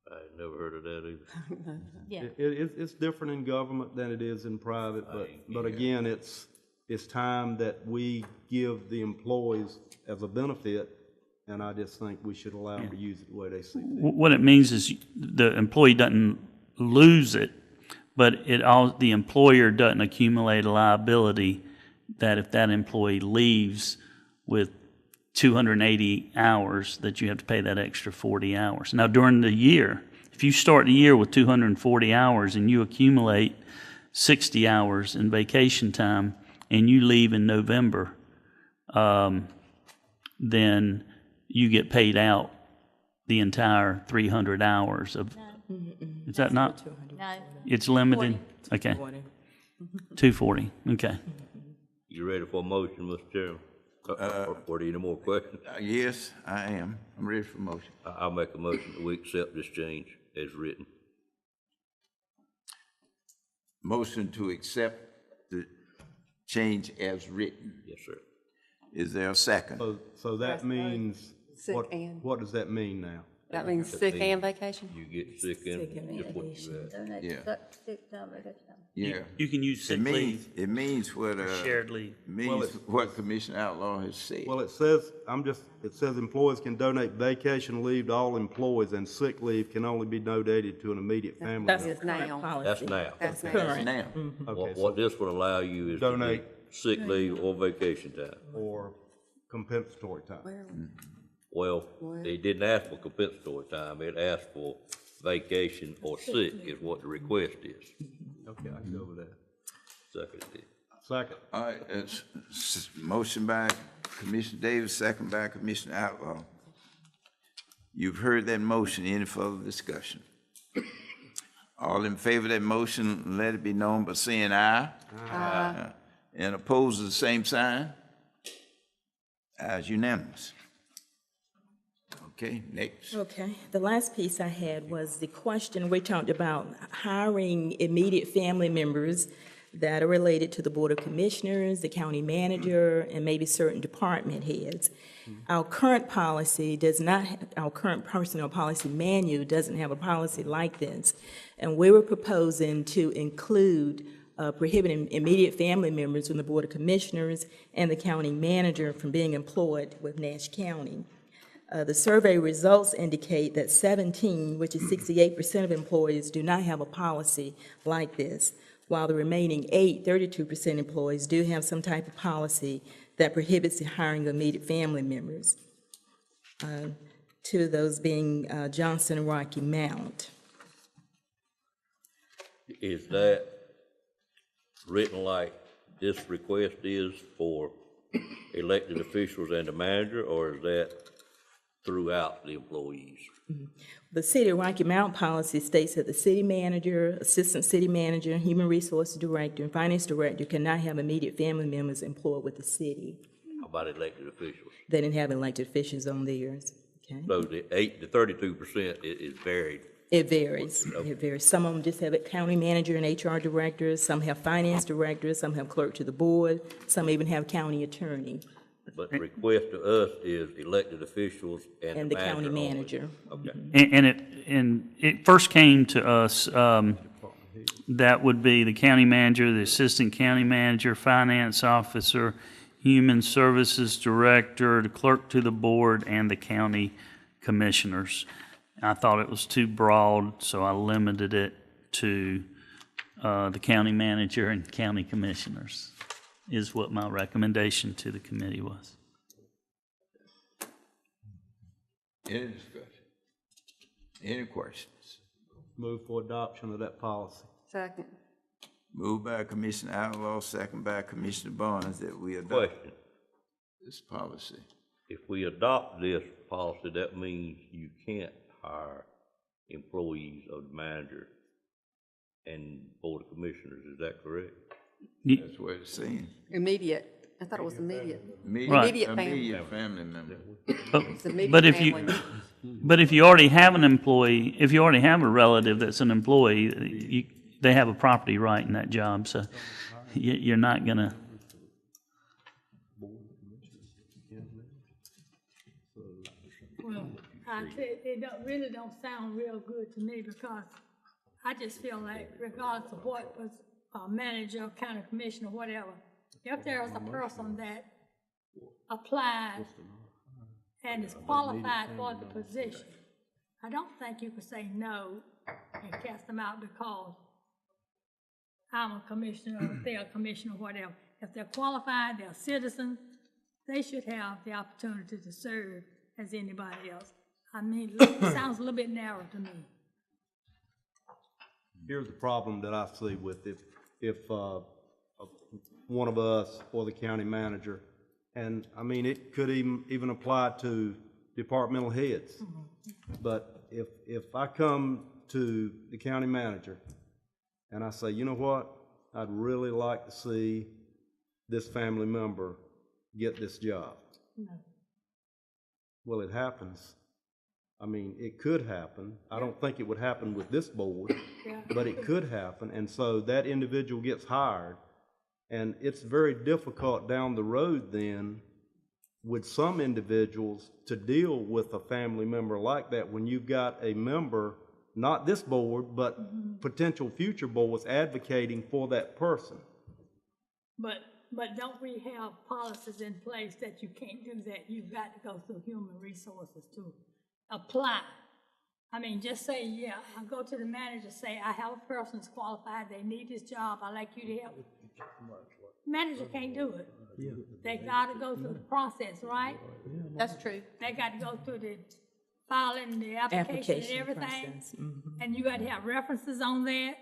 I ain't never heard of that either. Yeah. It's different in government than it is in private, but again, it's time that we give the employees as a benefit, and I just think we should allow them to use it the way they see fit. What it means is the employee doesn't lose it, but the employer doesn't accumulate a liability that if that employee leaves with 280 hours, that you have to pay that extra 40 hours. Now, during the year, if you start the year with 240 hours and you accumulate 60 hours in vacation time and you leave in November, then you get paid out the entire 300 hours of, is that not? No. It's limited? 40. Okay. 240, okay. You ready for a motion, Mr. Chairman? Or do you need more questions? Yes, I am. I'm ready for motion. I'll make a motion that we accept this change as written. Motion to accept the change as written. Yes, sir. Is there a second? So that means, Sick and- what does that mean now? That means sick and vacation? You get sick and just what you had. Donate Yeah. sick time, vacation time. Yeah. You can use sick leave, It means what, shared leave. what Commissioner Outlaw has said. Well, it says employees can donate vacation leave to all employees, and sick leave can only be donated to an immediate family That's member. the current policy. That's now. That's Current. Now, Okay, What this would allow you is to Donate. get sick leave or vacation time. or compensatory time. Well, they didn't ask for compensatory time, it asked for vacation or sick is what the request is. Okay, I can go with that. Second it. Second. all right, it's motion by Commissioner Davis, second by Commissioner Outlaw. You've heard that motion. Any further discussion? All in favor of that motion, let it be known by saying aye. Aye. And opposed, the same sign. Ayes unanimous. Okay, next. Okay, the last piece I had was the question, we talked about hiring immediate family members that are related to the Board of Commissioners, the county manager, and maybe certain department heads. Our current policy does not, our current personnel policy manual doesn't have a policy like this. And we were proposing to include prohibiting immediate family members from the Board of Commissioners and the county manager from being employed with Nash County. The survey results indicate that 17, which is 68% of employees, do not have a policy like this, while the remaining 8, 32% employees, do have some type of policy that prohibits the hiring of immediate family members. Two of those being Johnson and Rocky Mount. Is that written like this request is for elected officials and the manager, or is that throughout the employees? The City of Rocky Mount policy states that the city manager, assistant city manager, human resources director, and finance director cannot have immediate family members employed with the city. How about elected officials? They didn't have elected officials on theirs, okay? So the 32% is varied. It varies, it varies. Some of them just have a county manager and HR directors, some have finance directors, some have clerk to the board, some even have county attorney. But the request to us is elected officials And the county only. manager. Okay. And it first came to us, that would be the county manager, the assistant county manager, finance officer, human services director, the clerk to the board, and the county commissioners. I thought it was too broad, so I limited it to the county manager and county commissioners, is what my recommendation to the committee was. Any discussion? Any questions? Move for adoption of that policy. Second. Moved by Commissioner Outlaw, second by Commissioner Barnes, that we adopt Question, this policy. if we adopt this policy, that means you can't hire employees of the manager and Board of Commissioners, is that correct? That's what it's saying. Immediate. I thought it was immediate. Right. Immediate family. Immediate family member. It's immediate But if you, family. but if you already have an employee, if you already have a relative that's an employee, they have a property right in that job, so you're not gonna. Well, I tell you, it really don't sound real good to me because I just feel like regardless of what was a manager, county commissioner, whatever, if there is a person that applied and is qualified for the position, I don't think you could say no and cast them out because I'm a commissioner, or they're a commissioner, whatever. If they're qualified, they're citizens, they should have the opportunity to serve as anybody else. I mean, it sounds a little bit narrow to me. Here's the problem that I see with it. If one of us or the county manager, and I mean, it could even apply to departmental heads. But if I come to the county manager and I say, you know what, I'd really like to see this family member get this job. No. Well, it happens. I mean, it could happen. I don't think it would happen with this board, but it could happen. And so that individual gets hired, and it's very difficult down the road then with some individuals to deal with a family member like that when you've got a member, not this board, but potential future boards advocating for that person. But don't we have policies in place that you can't do that? You've got to go through human resources to apply. I mean, just say, yeah, I'll go to the manager, say, I have a person that's qualified, they need this job, I'd like you to help. Manager can't do it. They gotta go through the process, right? That's true. They got to go through the filing, the application and everything. process. And you got to have references on that.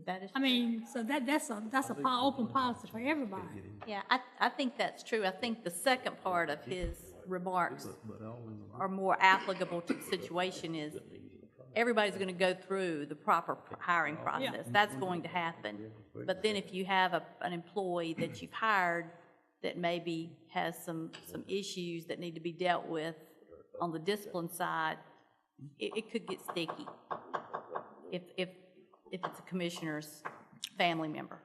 That is. I mean, so that's a open policy for everybody. Yeah, I think that's true. I think the second part of his remarks are more applicable to the situation is everybody's going to go through the proper hiring process. That's going to happen. But then if you have an employee that you've hired that maybe has some issues that need to be dealt with on the discipline side, it could get sticky if it's a commissioner's family member.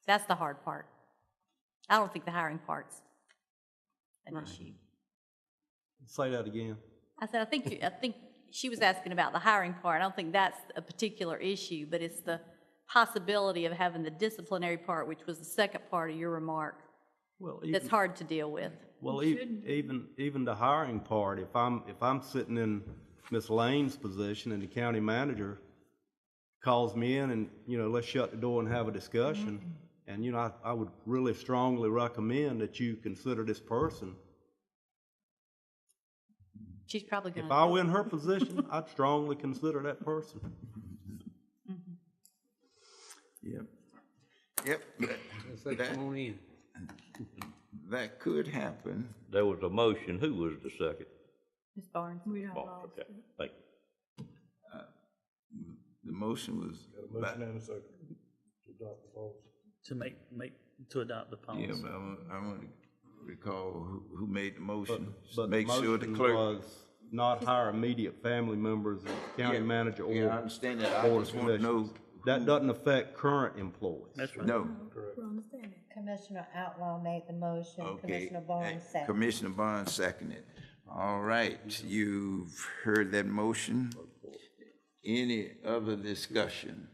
That's the hard part. I don't think the hiring part's an issue. Say that again. I said, I think she was asking about the hiring part. I don't think that's a particular issue, but it's the possibility of having the disciplinary part, which was the second part of your remark, that's hard to deal with. Well, even the hiring part, if I'm sitting in Ms. Lane's position and the county manager calls me in and, let's shut the door and have a discussion, and, I would really strongly recommend that you consider this person. She's probably going to. If I were in her position, I'd strongly consider that person. Yep. Come on in. That could happen. There was a motion. Who was the second? Ms. Barnes. We don't Oh, lost okay. it. Thank you. The motion was. Motion and a second to adopt the policy. To adopt the policy. Yeah, but I want to recall who made the motion. But Make the sure the motion clerk. was not hire immediate family members of the county manager or. Yeah, I understand that. I board just of want to know. commissioners. That doesn't affect current employees. That's right. No. We understand that. Commissioner Outlaw made the motion. Okay. Commissioner Barnes seconded. Commissioner Barnes seconded. All right, you've heard that motion. Any other discussion?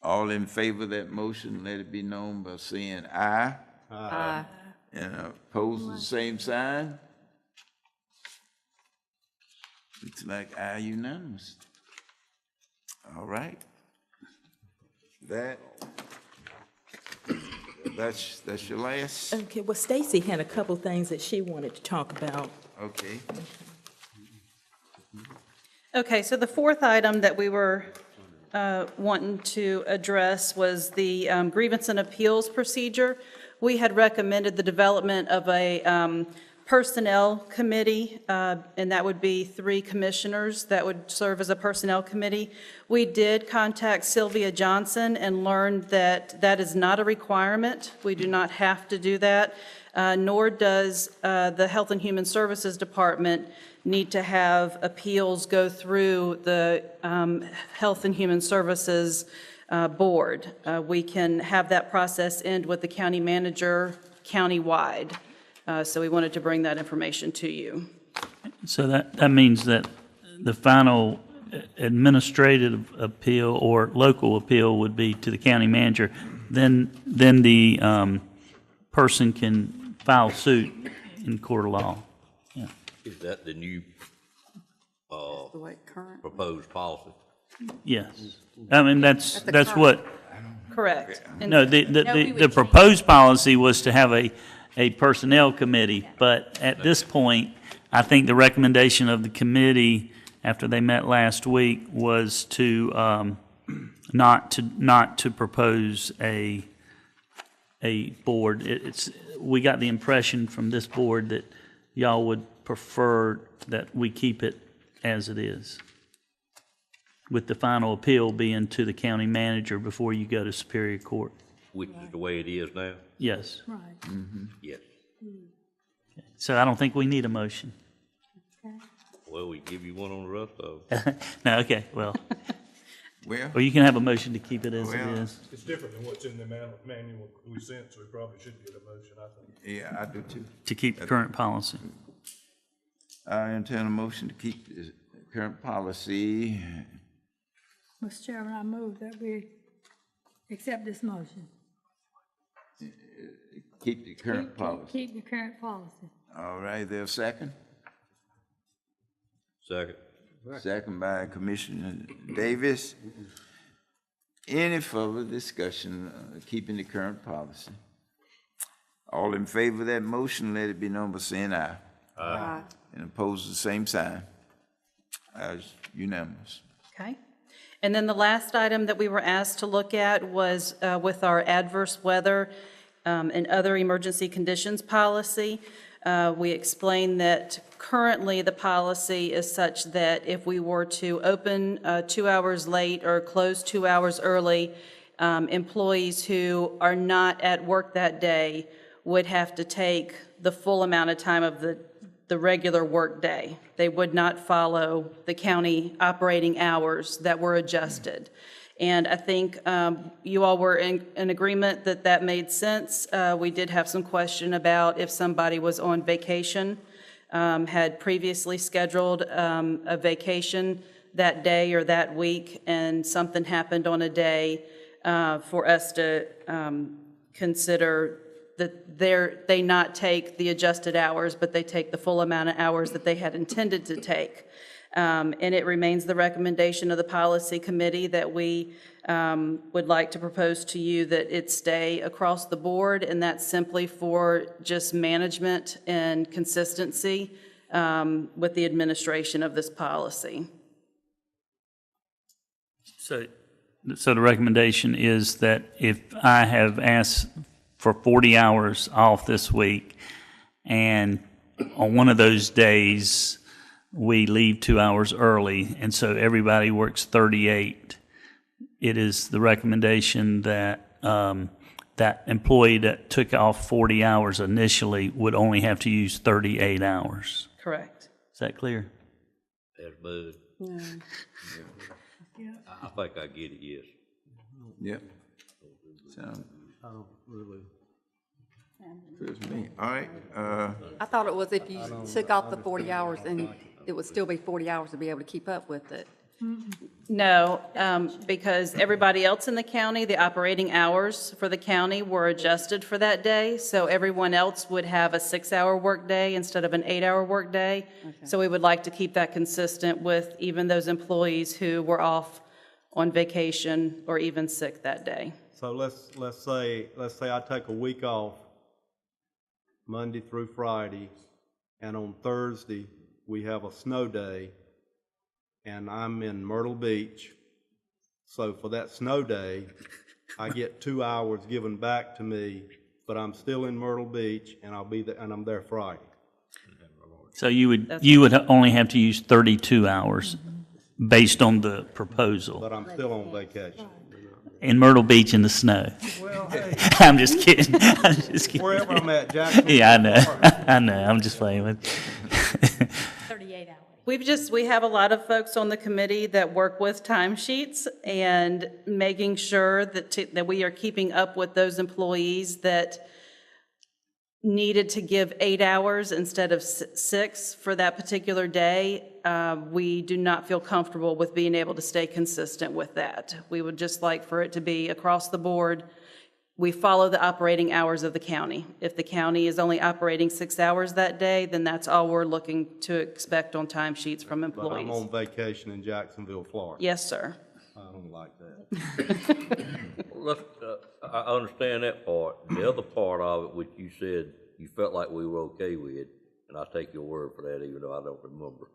All in favor of that motion, let it be known by saying aye. Aye. And opposed, the same sign. Looks like aye unanimous. All right. That's your last? Okay, well, Stacy had a couple things that she wanted to talk about. Okay. Okay, so the fourth item that we were wanting to address was the grievance and appeals procedure. We had recommended the development of a Personnel Committee, and that would be 3 commissioners that would serve as a Personnel Committee. We did contact Sylvia Johnson and learned that that is not a requirement. We do not have to do that, nor does the Health and Human Services Department need to have appeals go through the Health and Human Services Board. We can have that process end with the county manager countywide. So we wanted to bring that information to you. So that means that the final administrative appeal or local appeal would be to the county manager. Then the person can file suit in court of law. Yeah. Is that the new, The way current. proposed policy? Yes. I mean, that's what, Correct. no, the proposed policy was to have a personnel committee, but at this point, I think the recommendation of the committee after they met last week was to not to propose a board. We got the impression from this board that y'all would prefer that we keep it as it is, with the final appeal being to the county manager before you go to Superior Court. Which is the way it is now? Yes. Right. Yes. So I don't think we need a motion. Well, we give you one on the rest of them. No, okay, well, Well, or you can have a motion to keep it as it Well- is. It's different than what's in the manual we sent, so we probably should get a motion, I think. yeah, I do too. To keep current policy. I entertain a motion to keep the current policy. Mr. Chairman, I move that we accept this motion. Keep the current policy. Keep the current policy. All right, there's a second? Second. Second by Commissioner Davis. Any further discussion, keeping the current policy? All in favor of that motion, let it be known by saying aye. Aye. And opposed, the same sign. As unanimous. Okay. And then the last item that we were asked to look at was with our adverse weather and other emergency conditions policy. We explained that currently the policy is such that if we were to open 2 hours late or close 2 hours early, employees who are not at work that day would have to take the full amount of time of the regular work day. They would not follow the county operating hours that were adjusted. And I think you all were in agreement that that made sense. We did have some question about if somebody was on vacation, had previously scheduled a vacation that day or that week, and something happened on a day for us to consider that they not take the adjusted hours, but they take the full amount of hours that they had intended to take. And it remains the recommendation of the policy committee that we would like to propose to you that it stay across the board, and that's simply for just management and consistency with the administration of this policy. So the recommendation is that if I have asked for 40 hours off this week, and on one of those days, we leave 2 hours early, and so everybody works 38. It is the recommendation that that employee that took off 40 hours initially would only have to use 38 hours. Correct. Is that clear? That's bud. I think I get it, yes. Yep. Sound I don't really. good to me. All right, I thought it was if you took off the 40 hours and it would still be 40 hours to be able to keep up with it. No, because everybody else in the county, the operating hours for the county were adjusted for that day, so everyone else would have a 6-hour workday instead of an 8-hour workday. So we would like to keep that consistent with even those employees who were off on vacation or even sick that day. So let's say I take a week off, Monday through Friday, and on Thursday, we have a snow day, and I'm in Myrtle Beach. So for that snow day, I get 2 hours given back to me, but I'm still in Myrtle Beach, and I'm there Friday. So you would only have to use 32 hours based on the proposal But I'm still on vacation. in Myrtle Beach in the snow. Well, hey, I'm just kidding. I'm just kidding. wherever I'm at, Jacksonville. Yeah, I know. I know. I'm just playing with you. 38 hours. We have a lot of folks on the committee that work with timesheets and making sure that we are keeping up with those employees that needed to give 8 hours instead of 6 for that particular day. We do not feel comfortable with being able to stay consistent with that. We would just like for it to be across the board. We follow the operating hours of the county. If the county is only operating 6 hours that day, then that's all we're looking to expect on timesheets from But I'm employees. on vacation in Jacksonville, Florida. Yes, sir. I don't like that. Let's, I understand that part. The other part of it, which you said you felt like we were okay with, and I take your word for that, even though I don't remember.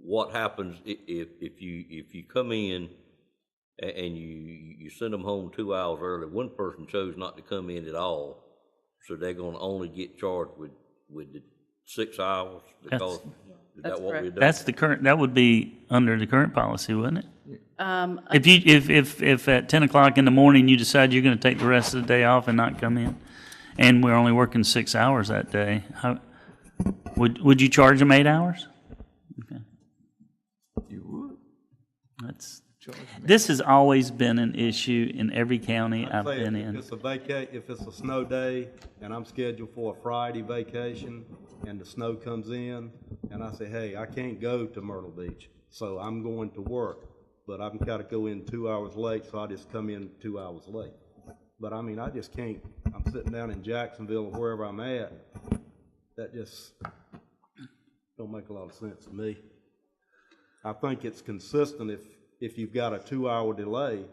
What happens if you come in and you send them home 2 hours early? One person chose not to come in at all, so they're going to only get charged with the 6 hours because is that what we're doing? That's the current, that would be under the current policy, wouldn't it? If at 10 o'clock in the morning you decide you're going to take the rest of the day off and not come in, and we're only working 6 hours that day, would you charge them 8 hours? Okay. You would? This has always been an issue in every county I've Say been if in. if it's a snow day and I'm scheduled for a Friday vacation and the snow comes in and I say, hey, I can't go to Myrtle Beach, so I'm going to work, but I've got to go in 2 hours late, so I just come in 2 hours late. But I mean, I just can't, I'm sitting down in Jacksonville or wherever I'm at, that just don't make a lot of sense to me. I think it's consistent if you've got a 2 hour delay,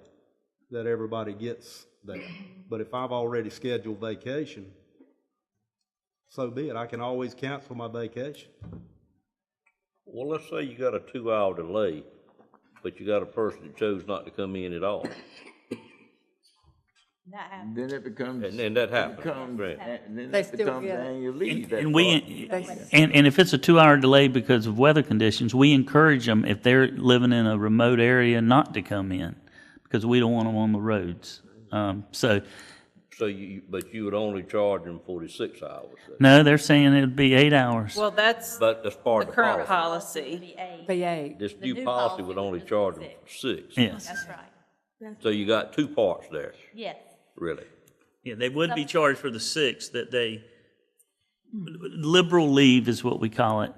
that everybody gets that. But if I've already scheduled vacation, so be it. I can always cancel my vacation. Well, let's say you got a 2 hour delay, but you got a person that chose not to come in at all. That happens. Then it becomes. And that happens, right. Then They it still becomes get it. annual leave. that And part. and if it's a 2 hour delay because of weather conditions, we encourage them, if they're living in a remote area, not to come in, because we don't want them on the roads. But you would only charge them 46 hours. Though. No, they're saying it'd be 8 hours. Well, that's But that's part the of the current policy. policy. VA. This The new new policy policy would only was charge them 6. for 6. Yes. That's right. So you got 2 parts there, Yes. really. Yeah, they would be charged for the 6 that they, liberal leave is what we call it.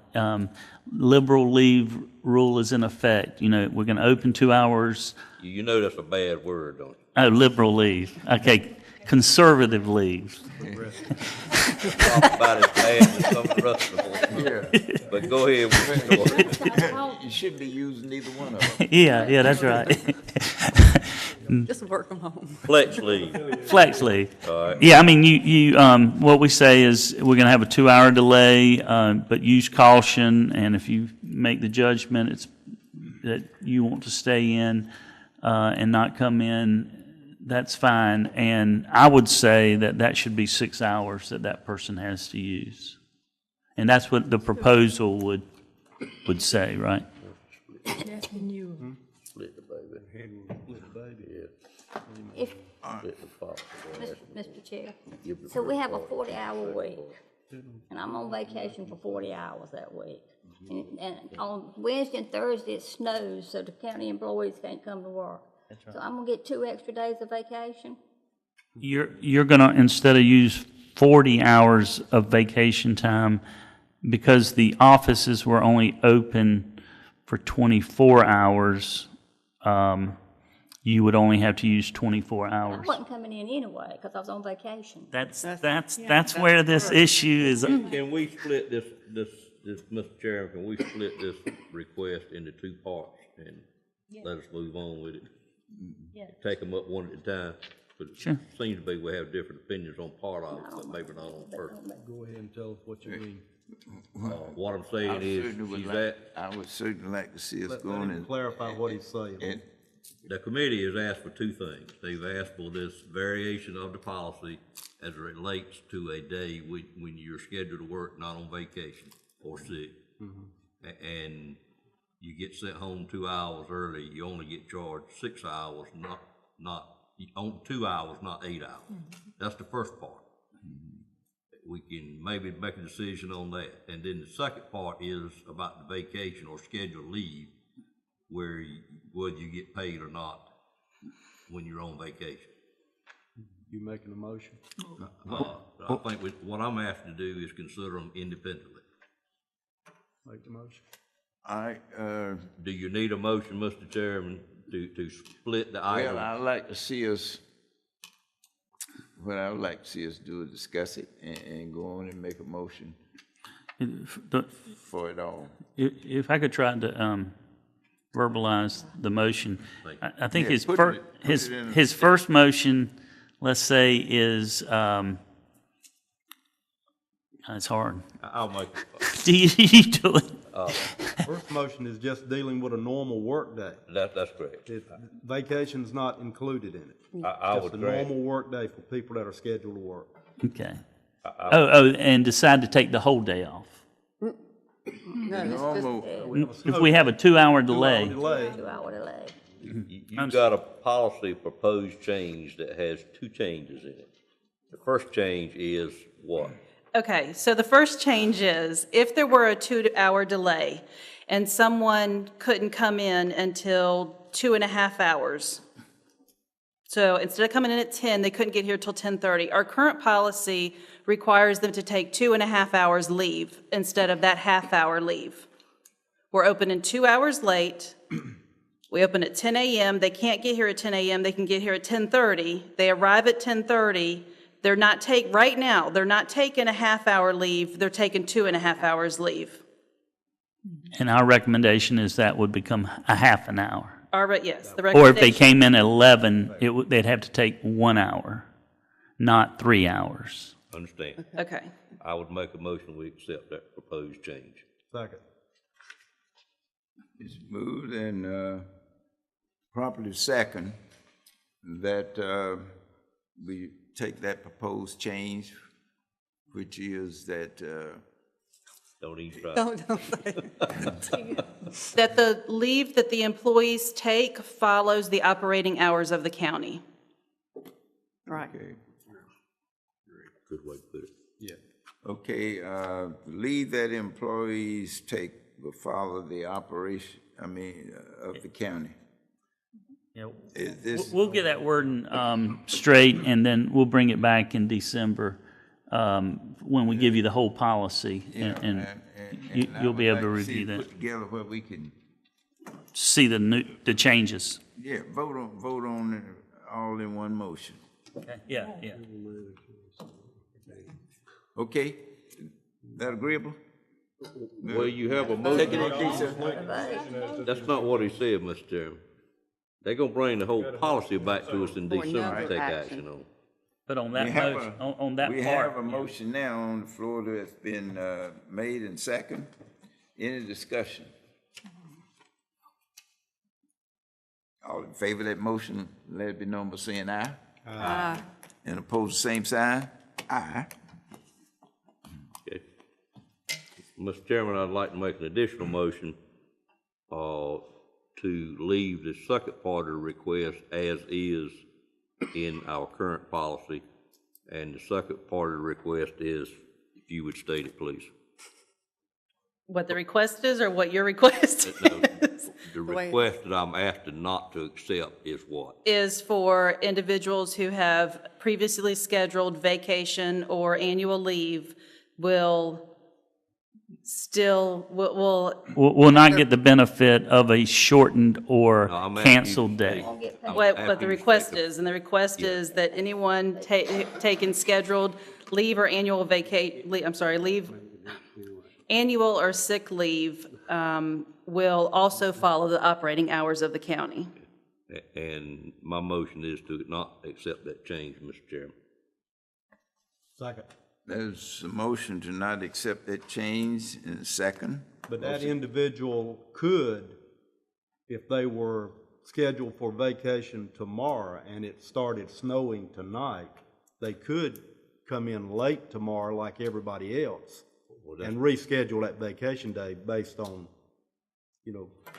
Liberal leave rule is in effect. You know, we're going to open 2 hours. You know that's a bad word, don't you? Oh, liberal leave. Okay, conservative leave. Talk about as bad as some of the rest of them. Yeah. But go ahead with your story. You shouldn't be using either one of them. Yeah, that's right. Just work from home. Flex leave. Flex leave. All right. Yeah, I mean, what we say is we're going to have a 2 hour delay, but use caution, and if you make the judgment it's that you want to stay in and not come in, that's fine. And I would say that should be 6 hours that person has to use. And that's what the proposal would say, right? That's the new. Split the baby. Split the baby, yeah. If, Split the pot. Mr. Chair, so we have a 40-hour week, and I'm on vacation for 40 hours that week. And on Wednesday and Thursday, it snows, so the county employees can't come to work. So I'm gonna get 2 extra days of vacation? You're gonna, instead of use 40 hours of vacation time, because the offices were only open for 24 hours, you would only have to use 24 I hours. wasn't coming in anyway, because I was on vacation. That's where this issue is. Can we split this, Mr. Chairman, can we split this request into 2 parts and let us move on with it? Yes. Take them up one at a time. But it Sure. seems to be we have different opinions on part of it, but maybe not on the first. Go ahead and tell us what you mean. What I'm saying is, I would certainly like to see us Let going him in. clarify what he's saying. And the committee has asked for 2 things. They've asked for this variation of the policy as it relates to a day when you're scheduled to work, not on vacation. or sick, and you get sent home 2 hours early, you only get charged 6 hours, not on 2 hours, not 8 hours. That's the first part. We can maybe make a decision on that. And then the second part is about the vacation or scheduled leave, whether you get paid or not when you're on vacation. You making a motion? I think what I'm asked to do is consider them independently. Make the motion. All right, Do you need a motion, Mr. Chairman, to split the item? well, I'd like to see us, what I would like to see us do is discuss it and go on and make a motion for it all. If I could try to verbalize the motion, I think Yeah, his first motion, let's say, is, it's hard. I'll make it. Do you do it? First motion is just dealing with a normal work day. That's correct. Vacation's not included in it. I would Just a grant. normal work day for people that are scheduled to work. Okay. And decide to take the whole day off. No, it's just, Normal, If we have a 2-hour delay. 2-hour delay. You've got a policy proposed change that has 2 changes in it. The first change is what? Okay, so the first change is, if there were a 2-hour delay and someone couldn't come in until 2.5 hours, so instead of coming in at 10, they couldn't get here till 10:30. Our current policy requires them to take 2.5 hours leave instead of that half-hour leave. We're opening 2 hours late. We open at 10 a.m. They can't get here at 10 a.m. They can get here at 10:30. They arrive at 10:30. They're not right now, they're not taking a half-hour leave, they're taking 2.5 hours leave. And our recommendation is that would become a half an hour. Yes, the Or if recommendation. they came in at 11, they'd have to take 1 hour, not 3 hours. Understand? Okay. I would make a motion we accept that proposed change. Second. it's moved and properly second that we take that proposed change, which is that, Don't even try. don't say. That the leave that the employees take follows the operating hours of the county. Right. okay, Good way to put it. Yeah. okay, leave that employees take will follow the operation, of the county. Yeah, Is this, we'll get that wording straight, and then we'll bring it back in December when we give you the whole policy, and I you'll would be able like to see review it that. Put together where we can, See the changes. yeah, vote on it all in one motion. Yeah. Okay, that agreeable? Well, you have a Take it motion. in, Keisha. That's not what he said, Mr. Chairman. They're gonna bring the whole policy back to us in For December to another take action. action on. But on that We have motion, on that We part. have a motion now on the floor that's been made and second. Any discussion? All in favor of that motion, let it be known by saying aye. Aye. And opposed, the same sign? Aye. Okay. Mr. Chairman, I'd like to make an additional motion to leave the second part of the request as is in our current policy. And the second part of the request is, if you would state it, please. What the request is, or what your request No, is? the request that I'm asked not to accept is what? Is for individuals who have previously scheduled vacation or annual leave will Will not get the benefit of a shortened or No, I'm asking you canceled to day. state- I'm what asking the you to request state is, and the request is that anyone taking scheduled leave or annual leave, annual or sick leave, will also follow the operating hours of the county. And my motion is to not accept that change, Mr. Chairman. Second. There's a motion to not accept that change in a second. But that individual could, if they were scheduled for vacation tomorrow and it started snowing tonight, they could come in late tomorrow like everybody else. and reschedule that vacation day based on,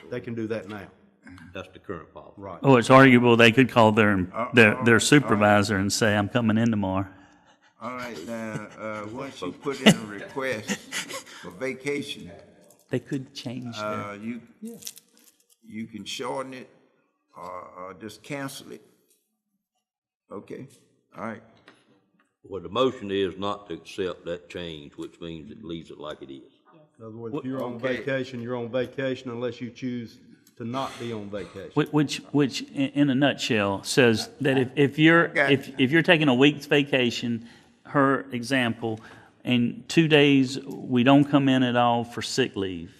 they can do that now. That's the current policy. Right. Oh, it's arguable they could call their supervisor and say, I'm coming in tomorrow. All right, now, once you put in a request for vacation, They could change that. you can shorten it or just cancel it. Okay, all right. Well, the motion is not to accept that change, which means it leaves it like it is. In other words, if you're on vacation, you're on vacation unless you choose to not be on vacation. Which, in a nutshell, says that if you're taking a week's vacation, her example, and 2 days we don't come in at all for sick leave,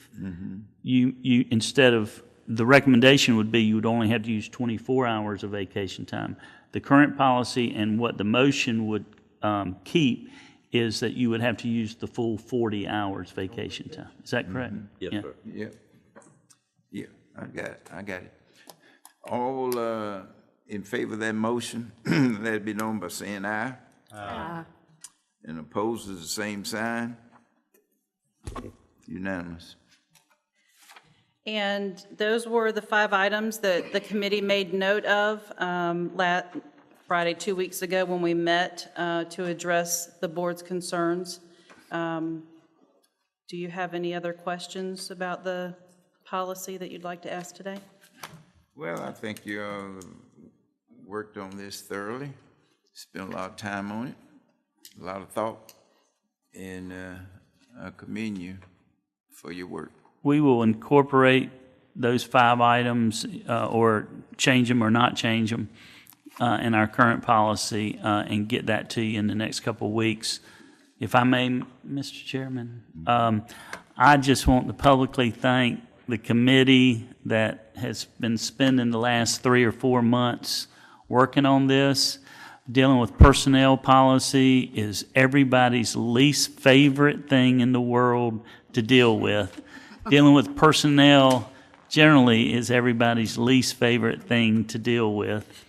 you instead of, the recommendation would be you would only have to use 24 hours of vacation time. The current policy and what the motion would keep is that you would have to use the full 40 hours vacation time. Is that correct? Yes, Yeah. sir. Yeah, I got it. All in favor of that motion, let it be known by saying aye. Aye. And opposed is the same sign. Unanimous. And those were the 5 items that the committee made note of Friday, 2 weeks ago, when we met to address the board's concerns. Do you have any other questions about the policy that you'd like to ask today? Well, I think you all worked on this thoroughly, spent a lot of time on it, a lot of thought, and I commend you for your work. We will incorporate those 5 items or change them or not change them in our current policy and get that to you in the next couple of weeks. If I may, Mr. Chairman, I just want to publicly thank the committee that has been spending the last 3 or 4 months working on this. Dealing with personnel policy is everybody's least favorite thing in the world to deal with. Dealing with personnel generally is everybody's least favorite thing to deal with.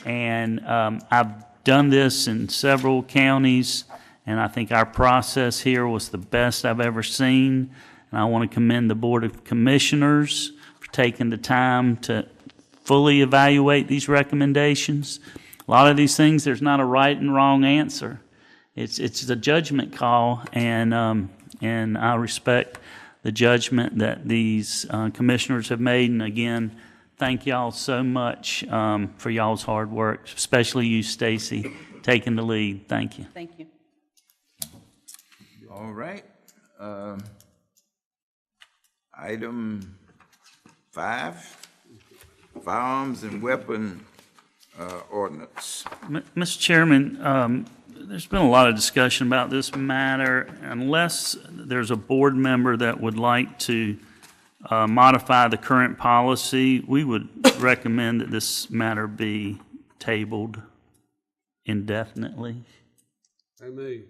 And I've done this in several counties, and I think our process here was the best I've ever seen. And I want to commend the Board of Commissioners for taking the time to fully evaluate these recommendations. A lot of these things, there's not a right and wrong answer. It's a judgment call, and I respect the judgment that these commissioners have made. And again, thank y'all so much for y'all's hard work, especially you, Stacy, taking the lead. Thank you. Thank you. All right. Item 5, firearms and weapon ordinance. Mr. Chairman, there's been a lot of discussion about this matter. Unless there's a board member that would like to modify the current policy, we would recommend that this matter be tabled indefinitely. I move.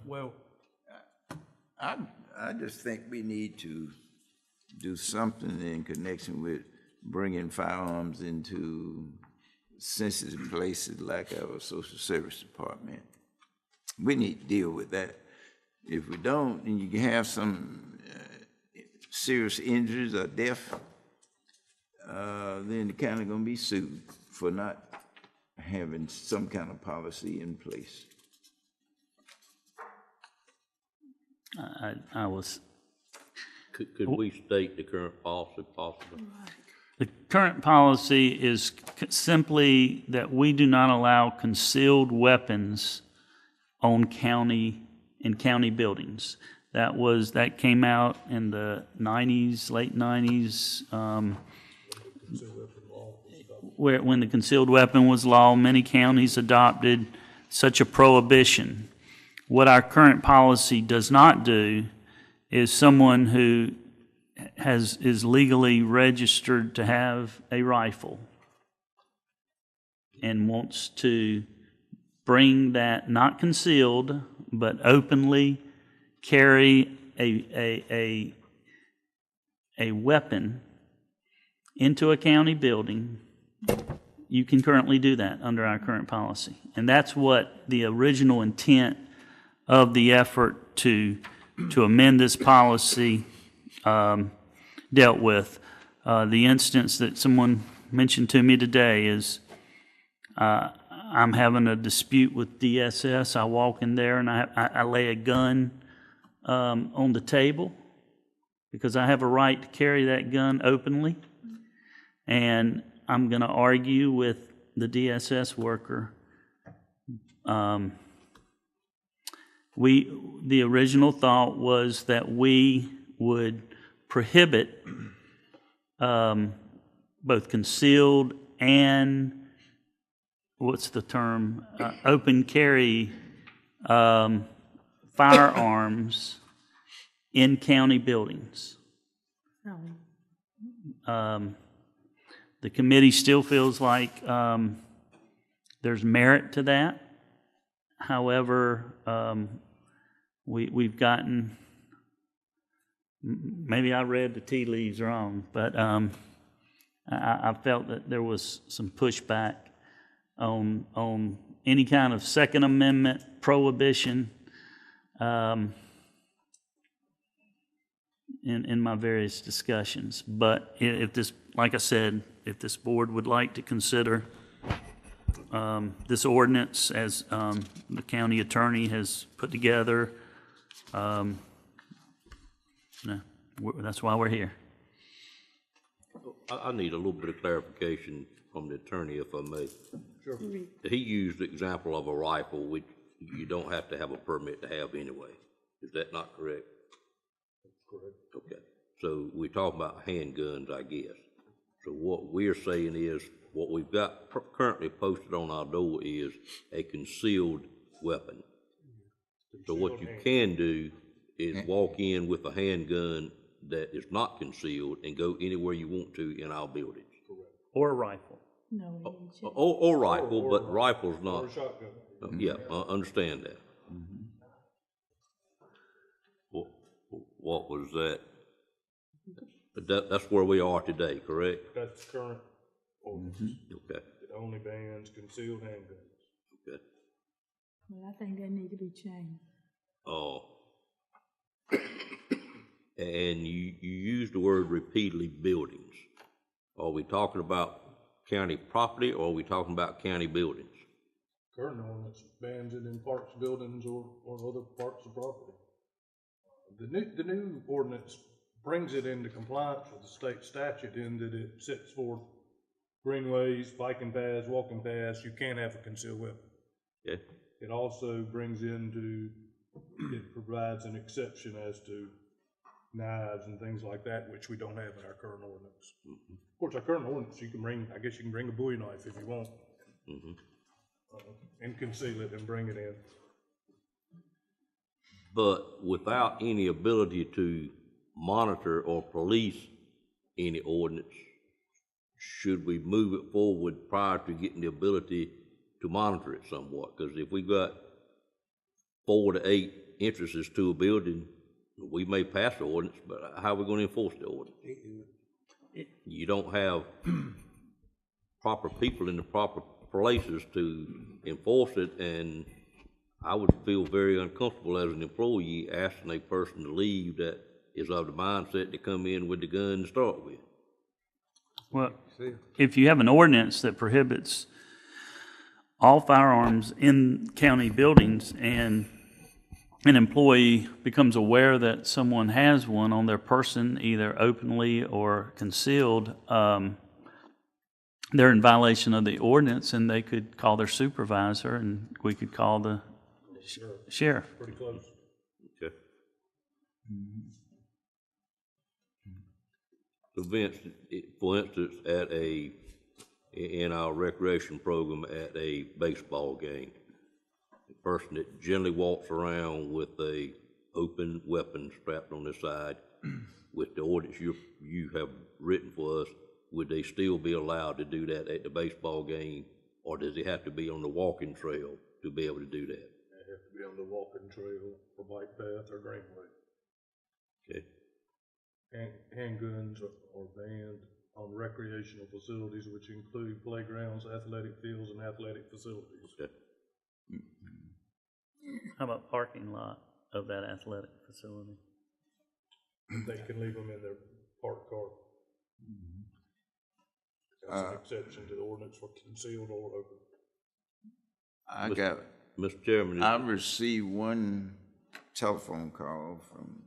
Well, I just think we need to do something in connection with bringing firearms into sensitive places like our social service department. We need to deal with that. If we don't, then you can have some serious injuries or death, then the county gonna be sued for not having some kind of policy in place. I was. Could we state the current policy possibly? The current policy is simply that we do not allow concealed weapons on county buildings. That came out in the 90s, late 90s, when the concealed weapon was law, many counties adopted such a prohibition. What our current policy does not do is someone who is legally registered to have a rifle and wants to bring that, not concealed, but openly carry a weapon into a county building, you can currently do that under our current policy. And that's what the original intent of the effort to amend this policy dealt with. The instance that someone mentioned to me today is I'm having a dispute with DSS. I walk in there and I lay a gun on the table because I have a right to carry that gun openly. And I'm going to argue with the DSS worker. The original thought was that we would prohibit both concealed and, what's the term, open carry firearms in county buildings. The committee still feels like there's merit to that. However, we've gotten, maybe I read the tea leaves wrong, but I felt that there was some pushback on any kind of Second Amendment prohibition in my various discussions. But if this, like I said, if this board would like to consider this ordinance as the county attorney has put together, that's why we're here. I need a little bit of clarification from the attorney, if I may. Sure. He used the example of a rifle, which you don't have to have a permit to have anyway. Is that not correct? That's correct. Okay. So we're talking about handguns, I guess. So what we're saying is, what we've got currently posted on our door is a concealed weapon. So what you can do is walk in with a handgun that is not concealed and go anywhere you want to in our buildings. Or a rifle. No, Or rifle, but rifle's not. Or a shotgun. Yeah, I understand that. What was that? That's where we are today, correct? That's current ordinance. Okay. It only bans concealed handguns. Okay. well, I think they need to be changed. Oh. And you used the word repeatedly buildings. Are we talking about county property or are we talking about county buildings? Current ordinance bans it in parks, buildings, or other parts of property. The new ordinance brings it into compliance with the state statute in that it sets forth greenways, biking paths, walking paths. You can't have a concealed weapon. Okay. It also brings into, it provides an exception as to knives and things like that, which we don't have in our current ordinance. Of course, our current ordinance, you can bring, I guess you can bring a Bowie knife if you want, and conceal it and bring it in. But without any ability to monitor or police any ordinance, should we move it forward prior to getting the ability to monitor it somewhat? Because if we got 4 to 8 entrances to a building, we may pass the ordinance, but how are we going to enforce the ordinance? You don't have proper people in the proper places to enforce it, and I would feel very uncomfortable as an employee asking a person to leave that is of the mindset to come in with the gun to start with. Well, if you have an ordinance that prohibits all firearms in county buildings and an employee becomes aware that someone has one on their person, either openly or concealed, they're in violation of the ordinance, and they could call their supervisor, and we could call the sheriff. Pretty close. Okay. For instance, in our recreation program at a baseball game, the person that generally walks around with a open weapon strapped on their side, with the ordinance you have written for us, would they still be allowed to do that at the baseball game, or does it have to be on the walking trail to be able to do that? They have to be on the walking trail or bike path or greenway. Okay. Handguns are banned on recreational facilities, which include playgrounds, athletic fields, and athletic facilities. Okay. How about parking lot of that athletic facility? They can leave them in their parked car. That's an exception to the ordinance for concealed or open. I got, Mr. Chairman, I received one telephone call from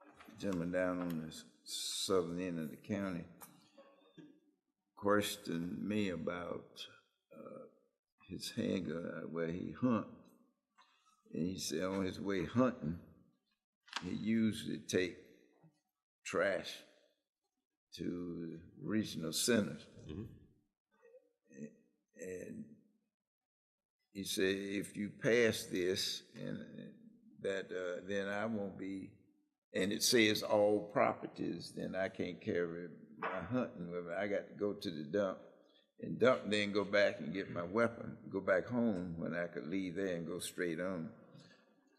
a gentleman down on the southern end of the county, questioned me about his handgun where he hunt. And he said on his way hunting, he usually take trash to regional centers. And he said, if you pass this, and that then I won't be, and it says all properties, then I can't carry my hunting with me. I got to go to the dump and dump, then go back and get my weapon, go back home when I could leave there and go straight on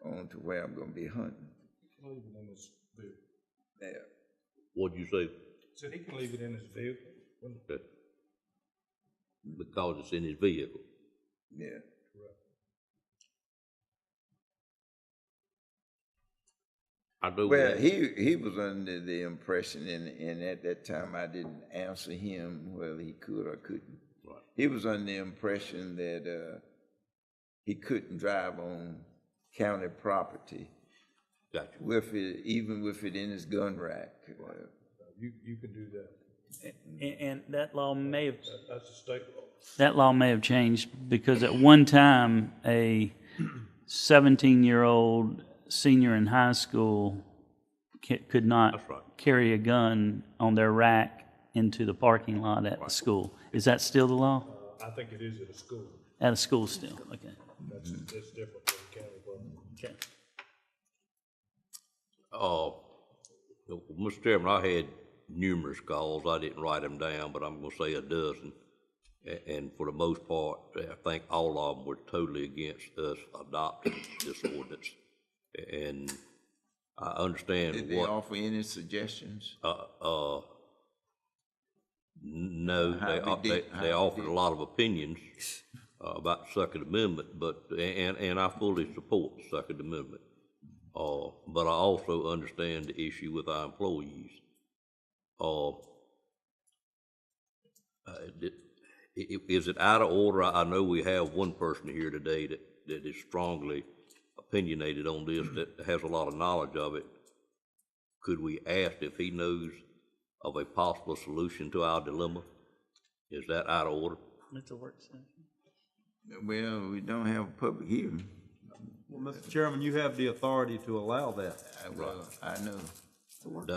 to where I'm going to be hunting. Leave it in his vehicle. Yeah. what'd you say? Said he can leave it in his vehicle. Okay. Because it's in his vehicle. Yeah. I do. Well, he was under the impression, and at that time I didn't answer him whether he could or couldn't. Right. He was under the impression that he couldn't drive on county property. Gotcha. With it, even with it in his gun rack. You can do that. And that law may have, That's a state law. that law may have changed because at one time, a 17-year-old senior in high school could not That's right. carry a gun on their rack into the parking lot at the school. Is that still the law? I think it is at a school. At a school still, okay. That's different than county property. Okay. Mr. Chairman, I had numerous calls. I didn't write them down, but I'm gonna say a dozen. And for the most part, I think all of them were totally against us adopting this ordinance. And I understand Did they offer any suggestions? No, How they offered a lot of opinions about the Second Amendment, and I fully support the Second Amendment. But I also understand the issue with our employees. Is it out of order? I know we have one person here today that is strongly opinionated on this, that has a lot of knowledge of it. Could we ask if he knows of a possible solution to our dilemma? Is that out of order? It's a work session. Well, we don't have a public hearing. Well, Mr. Chairman, you have the authority to allow that. Well, I know.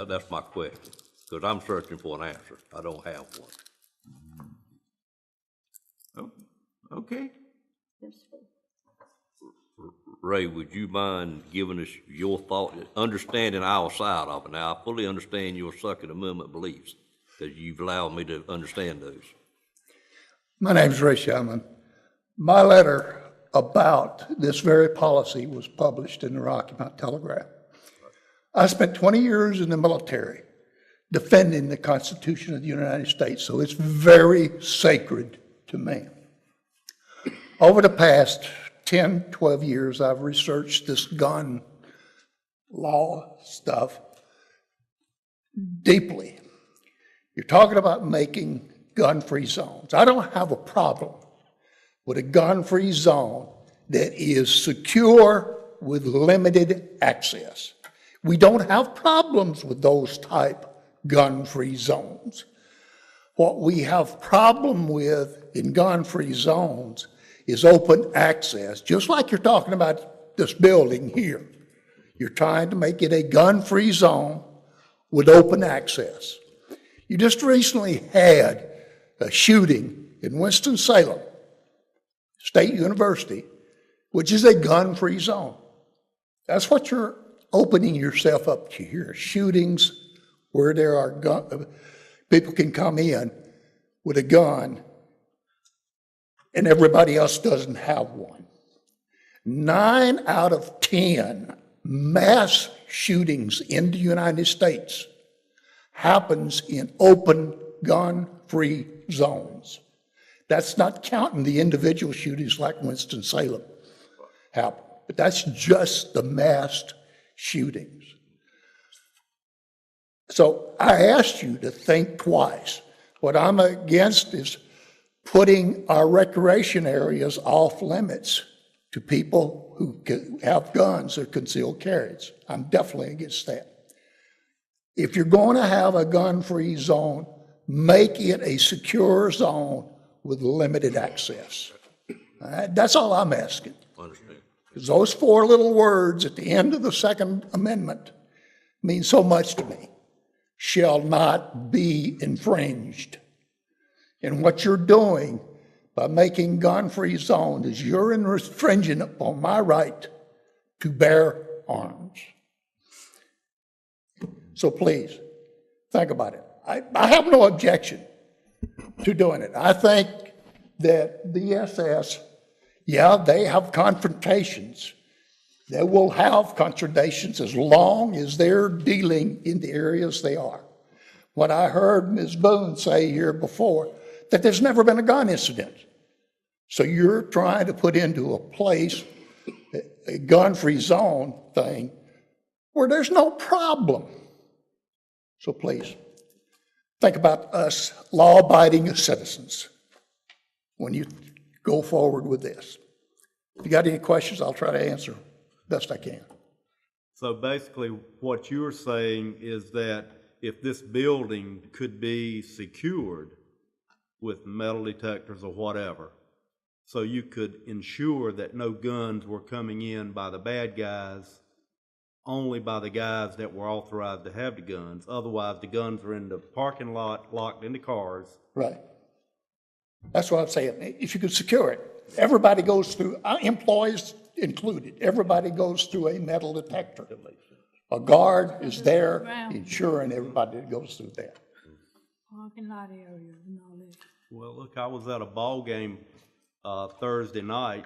That's my question, because I'm searching for an answer. I don't have one. Oh, okay. Ray, would you mind giving us your thought, understanding our side of it? Now, I fully understand your Second Amendment beliefs, because you've allowed me to understand those. My name's Ray Sherman. My letter about this very policy was published in the Rocky Mount Telegraph. I spent 20 years in the military defending the Constitution of the United States, so it's very sacred to me. Over the past 10, 12 years, I've researched this gun law stuff deeply. You're talking about making gun-free zones. I don't have a problem with a gun-free zone that is secure with limited access. We don't have problems with those type gun-free zones. What we have problem with in gun-free zones is open access, just like you're talking about this building here. You're trying to make it a gun-free zone with open access. You just recently had a shooting in Winston-Salem State University, which is a gun-free zone. That's what you're opening yourself up to here, shootings where there are people can come in with a gun and everybody else doesn't have one. 9 out of 10 mass shootings in the United States happens in open gun-free zones. That's not counting the individual shootings like Winston-Salem. happen. But that's just the mass shootings. So I asked you to think twice. What I'm against is putting our recreation areas off limits to people who have guns or concealed carries. I'm definitely against that. If you're going to have a gun-free zone, make it a secure zone with limited access. All right? That's all I'm asking. Understand. Because those four little words at the end of the Second Amendment mean so much to me. Shall not be infringed. And what you're doing by making gun-free zones is you're infringing upon my right to bear arms. So please, think about it. I have no objection to doing it. I think that DSS, yeah, they have confrontations. They will have confrontations as long as they're dealing in the areas they are. What I heard Ms. Boone say here before, that there's never been a gun incident. So you're trying to put into a place a gun-free zone thing where there's no problem. So please, think about us law-abiding citizens when you go forward with this. If you got any questions, I'll try to answer best I can. So basically, what you're saying is that if this building could be secured with metal detectors or whatever, so you could ensure that no guns were coming in by the bad guys, only by the guys that were authorized to have the guns. Otherwise, the guns are in the parking lot, locked in the cars. Right. That's what I'm saying. If you could secure it, everybody goes through, employees included, everybody goes through a metal detector. A guard is there ensuring everybody that goes through that. Parking lot area and all that. Well, look, I was at a ball game Thursday night,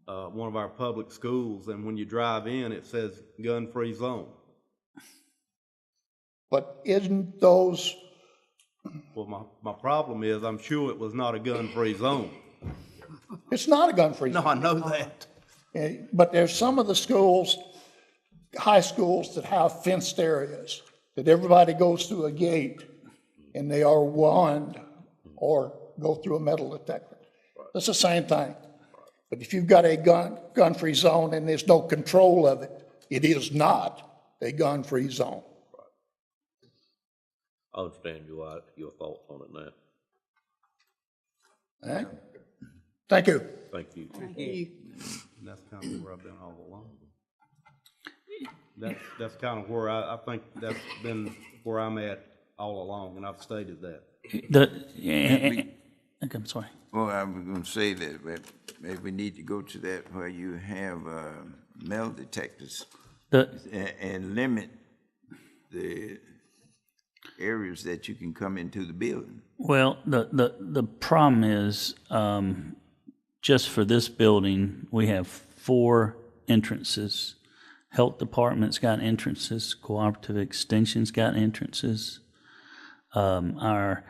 one of our public schools, and when you drive in, it says gun-free zone. But isn't those... Well, my problem is I'm sure it was not a gun-free zone. It's not a gun-free zone. No, I know that. But there's some of the schools, high schools, that have fenced areas, that everybody goes through a gate and they are warned or go through a metal detector. It's the same thing. But if you've got a gun-free zone and there's no control of it, it is not a gun-free zone. I understand your thoughts on it now. All right? Thank you. Thank you. Thank you. And that's kind of where I've been all along. That's kind of where I think that's been where I'm at all along, and I've stated that. I'm sorry. Well, I was going to say that maybe we need to go to that where you have metal detectors and limit the areas that you can come into the building. Well, the problem is, just for this building, we have 4 entrances. Health Department's got entrances, Cooperative Extension's got entrances. Our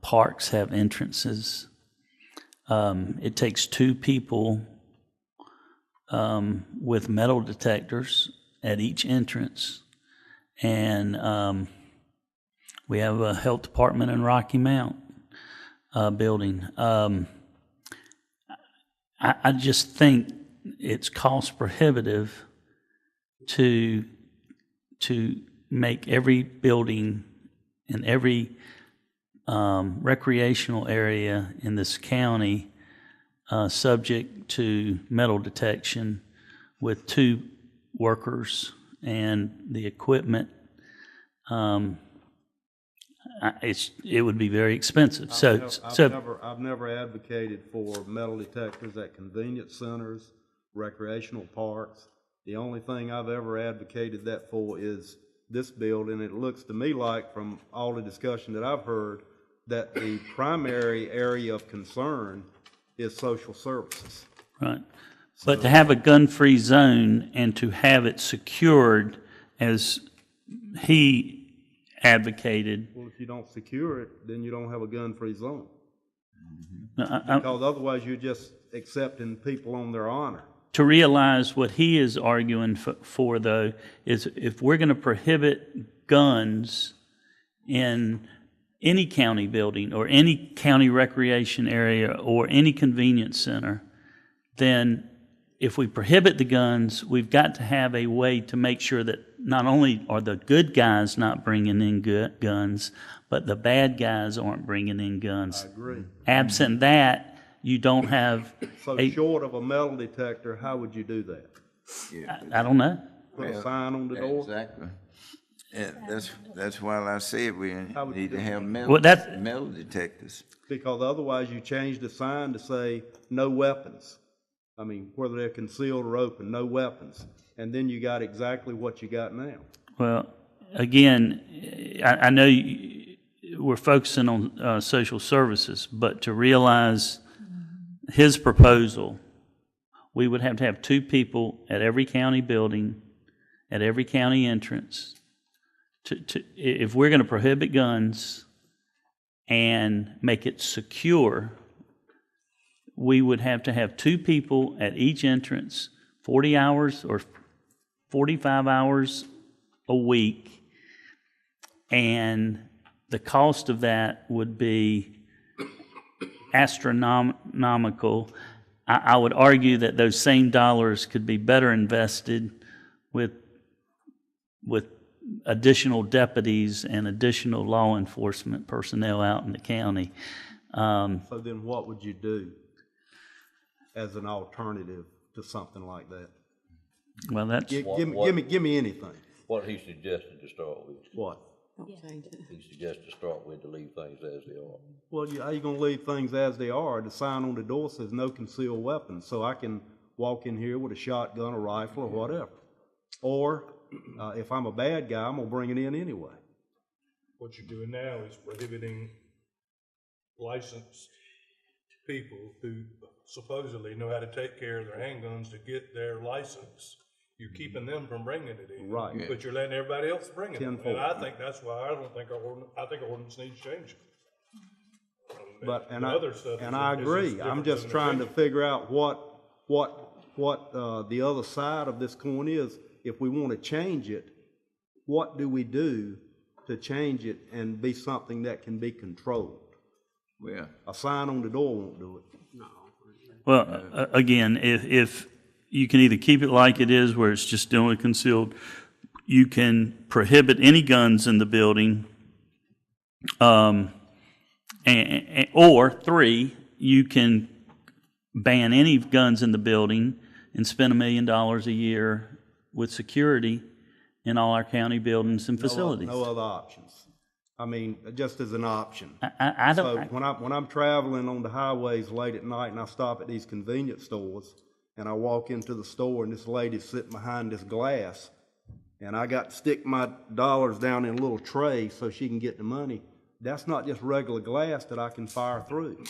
parks have entrances. It takes 2 people with metal detectors at each entrance. And we have a health department in Rocky Mount building. I just think it's cost prohibitive to make every building and every recreational area in this county subject to metal detection with 2 workers and the equipment. It would be very expensive. I've never advocated for metal detectors at convenience centers, recreational parks. The only thing I've ever advocated that for is this building. It looks to me like, from all the discussion that I've heard, that the primary area of concern is social services. Right. But to have a gun-free zone and to have it secured, as he advocated. Well, if you don't secure it, then you don't have a gun-free zone. Mm-hmm. Because otherwise you're just accepting people on their honor. to realize what he is arguing for, though, is if we're going to prohibit guns in any county building or any county recreation area or any convenience center, then if we prohibit the guns, we've got to have a way to make sure that not only are the good guys not bringing in guns, but the bad guys aren't bringing in guns. I agree. Absent that, you don't have So a, short of a metal detector, how would you do that? I don't know. Put a sign on the door? Exactly. And that's why I said we need to have Well, that's- metal detectors. Because otherwise you change the sign to say, no weapons. I mean, whether they're concealed or open, no weapons. And then you got exactly what you got now. Well, again, I know we're focusing on social services, but to realize his proposal, we would have to have 2 people at every county building, at every county entrance. If we're going to prohibit guns and make it secure, we would have to have 2 people at each entrance, 40 hours or 45 hours a week, and the cost of that would be astronomical. I would argue that those same dollars could be better invested with additional deputies and additional law enforcement personnel out in the county. So then what would you do as an alternative to something like that? Well, that's Give me anything. What he suggested to start with. What? Don't change it. He suggested to start with to leave things as they are. Well, how you gonna leave things as they are? The sign on the door says no concealed weapons, so I can walk in here with a shotgun, a rifle, or whatever. Or, if I'm a bad guy, I'm gonna bring it in anyway. What you're doing now is prohibiting licensed people who supposedly know how to take care of their handguns to get their license. You're keeping them from bringing it in. Right. But you're letting everybody else bring it. And Tenfold. I think that's why I don't think I think our ordinance needs changing. But, and The I other stuff is agree, I'm difference just in trying to opinion. figure out what the other side of this coin is. If we want to change it, what do we do to change it and be something that can be controlled? Well, A sign on the door won't do it. Well, again, if you can either keep it like it is, where it's just only concealed, you can prohibit any guns in the building, or 3, you can ban any guns in the building and spend $1 million a year with security in all our county buildings and facilities. No other options. I mean, just as an option. I So don't. when I'm traveling on the highways late at night and I stop at these convenience stores and I walk into the store and this lady's sitting behind this glass and I got to stick my dollars down in a little tray so she can get the money, that's not just regular glass that I can fire through.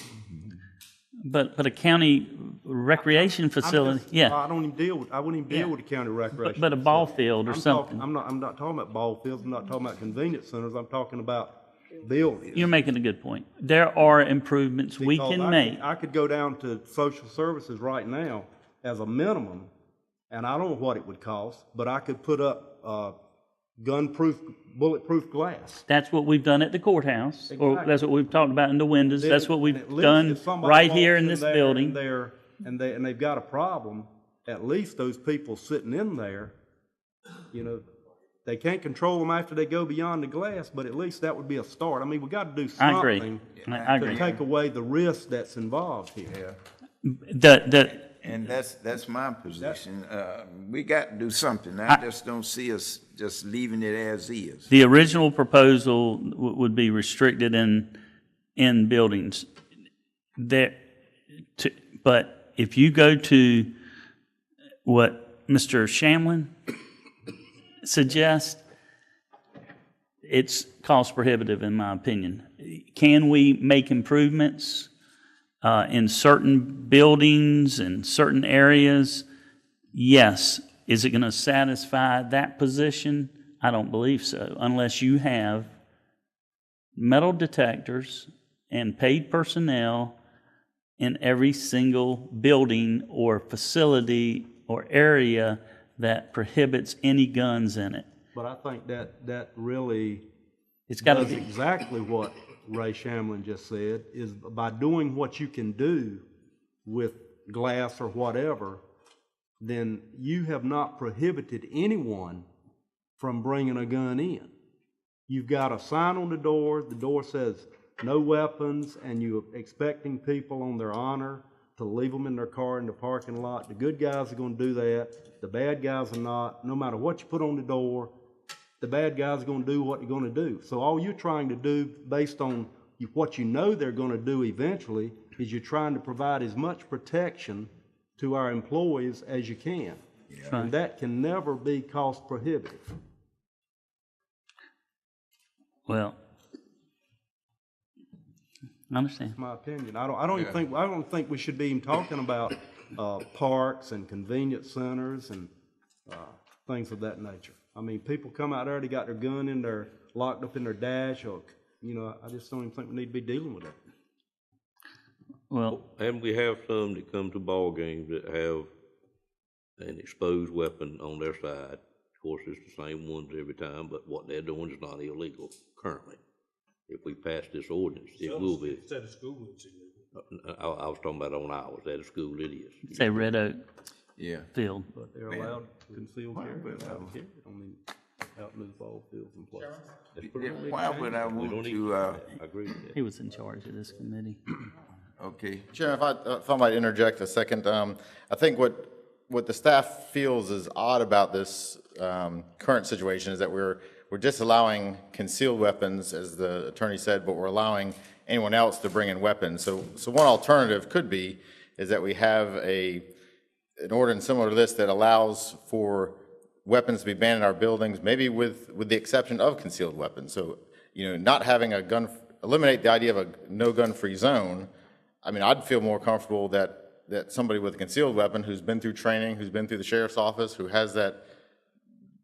But a county recreation facility, yeah. I wouldn't even deal with the county recreation. But a ball field or something. I'm not talking about ball fields, I'm not talking about convenience centers, I'm talking about buildings. You're making a good point. There are improvements we Because can make. I could go down to social services right now as a minimum, and I don't know what it would cost, but I could put up gun-proof, bulletproof glass. That's what we've done at the courthouse, or Exactly. that's what we've talked about in the windows. Then- That's what and we've at least done if somebody right here walks in this there building. And they've got a problem, at least those people sitting in there, you know, they can't control them after they go beyond the glass, but at least that would be a start. I mean, we got to do I agree. something I to agree. take away the risk that's involved here. and that's my position. We got to do something. I just don't see us just leaving it as is. The original proposal would be restricted in buildings. But if you go to what Mr. Shamlin suggests, it's cost prohibitive in my opinion. Can we make improvements in certain buildings and certain areas? Yes. Is it going to satisfy that position? I don't believe so, unless you have metal detectors and paid personnel in every single building or facility or area that prohibits any guns in it. But I think that really It's got to does be, exactly what Ray Shamlin just said, is by doing what you can do with glass or whatever, then you have not prohibited anyone from bringing a gun in. You've got a sign on the door says no weapons, and you're expecting people on their honor to leave them in their car in the parking lot. The good guys are going to do that. The bad guys are not. No matter what you put on the door, the bad guys are going to do what they're going to do. So all you're trying to do, based on what you know they're going to do eventually, is you're trying to provide as much protection to our employees as you can. Right. And that can never be cost prohibitive. well, I understand. That's my opinion. I don't think we should be even talking about parks and convenience centers and things of that nature. I mean, people come out there, they got their gun in their, locked up in their dash, or, I just don't even think we need to be dealing with that. Well, And we have some that come to ball games that have an exposed weapon on their side. Of course, it's the same ones every time, but what they're doing is not illegal currently. If we pass this ordinance, it will be. Instead of school, it's illegal. I was talking about on ours, at a school it is. say Red Oak Yeah. Field. But they're allowed concealed carry. Out in those ball fields and places. Why would I We want don't need to, I agree with that. He was in charge of this committee. okay, Chairman, if I might interject a second, I think what the staff feels is odd about this current situation is that we're disallowing concealed weapons, as the attorney said, but we're allowing anyone else to bring in weapons. So one alternative could be is that we have an ordinance similar to this that allows for weapons to be banned in our buildings, maybe with the exception of concealed weapons. So, not having a gun, eliminate the idea of a no gun-free zone. I mean, I'd feel more comfortable that somebody with a concealed weapon who's been through training, who's been through the sheriff's office, who has that,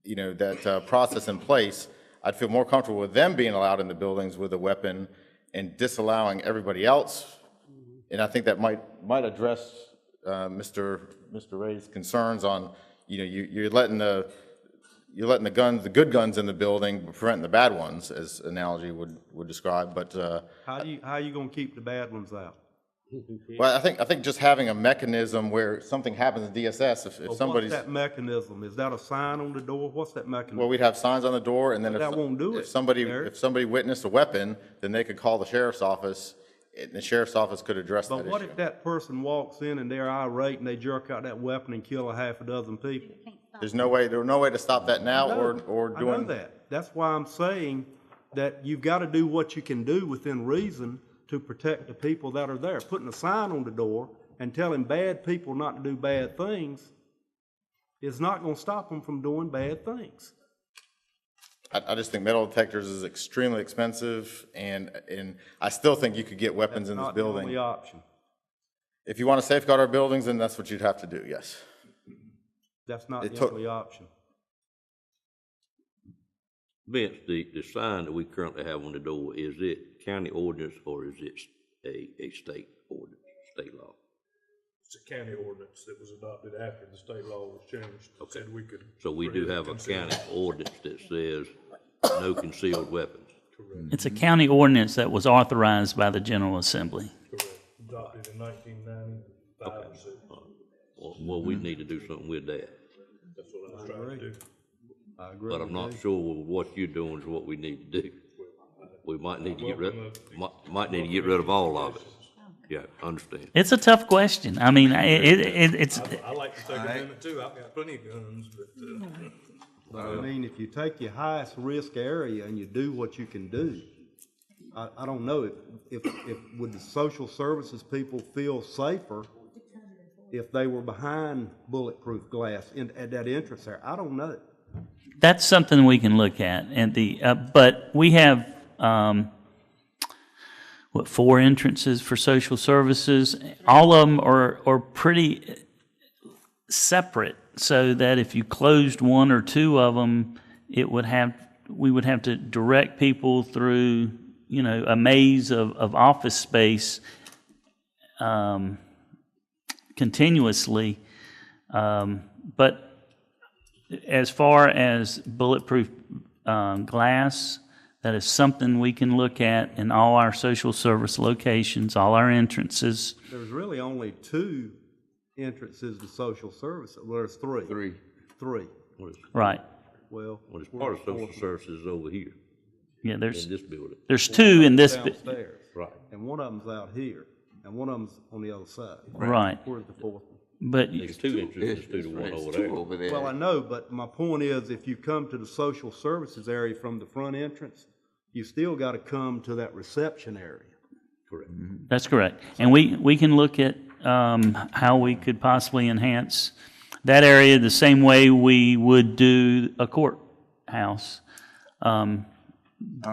that process in place, I'd feel more comfortable with them being allowed in the buildings with a weapon and disallowing everybody else. And I think that might address Mr. Ray's concerns on, you're letting the guns, the good guns in the building, but preventing the bad ones, as analogy would describe. But How are you going to keep the bad ones out? well, I think just having a mechanism where something happens in DSS, if somebody's, What's that mechanism? Is that a sign on the door? What's that mechanism? well, we'd have signs on the door, and then That won't do it, if somebody Eric. witnessed a weapon, then they could call the sheriff's office, and the sheriff's office could address that But what issue. if that person walks in and they're irate and they jerk out that weapon and kill a half a dozen people? There's no way to stop that now, or I doing. know that. That's why I'm saying that you've got to do what you can do within reason to protect the people that are there. Putting a sign on the door and telling bad people not to do bad things is not going to stop them from doing bad things. I just think metal detectors is extremely expensive, and I still think you could get weapons in this Not the building. only option. If you want to safeguard our buildings, then that's what you'd have to do, yes. That's not It the took- only option. Vince, the sign that we currently have on the door, is it county ordinance or is it a state ordinance, state law? It's a county ordinance that was adopted after the state law was changed. Said we could. So we do have a county ordinance that says no concealed weapons. It's a county ordinance that was authorized by the General Assembly. Correct. Adopted in 1995 or so. Well, we need to do something with that. That's what I was trying to do. I agree. But I'm not sure what you're doing is what we need to do. We might need to get rid of all of it. Yeah, understand. It's a tough question. I mean, it's. I like to take a minute too. I've got plenty of guns, But I mean, if you take your highest risk area and you do what you can do, I don't know if would the social services people feel safer if they were behind bulletproof glass at that entrance there. I don't know. That's something we can look at. And but we have, 4 entrances for social services? All of them are pretty separate, so that if you closed 1 or 2 of them, we would have to direct people through, a maze of office space continuously. But as far as bulletproof glass, that is something we can look at in all our social service locations, all our entrances. There's really only 2 entrances to social service. Well, there's 3. Three. Right. Well, Well, it's part of social services over here, Yeah, in there's this building. 2 in this. downstairs. Right. And one of them's out here, and one of them's on the other side. Right. Where's the 4th one? But There's 2 entrances to the one over there. Well, I know, but my point is, if you come to the social services area from the front entrance, you still got to come to that reception area. Correct. That's correct. And we can look at how we could possibly enhance that area the same way we would do a courthouse.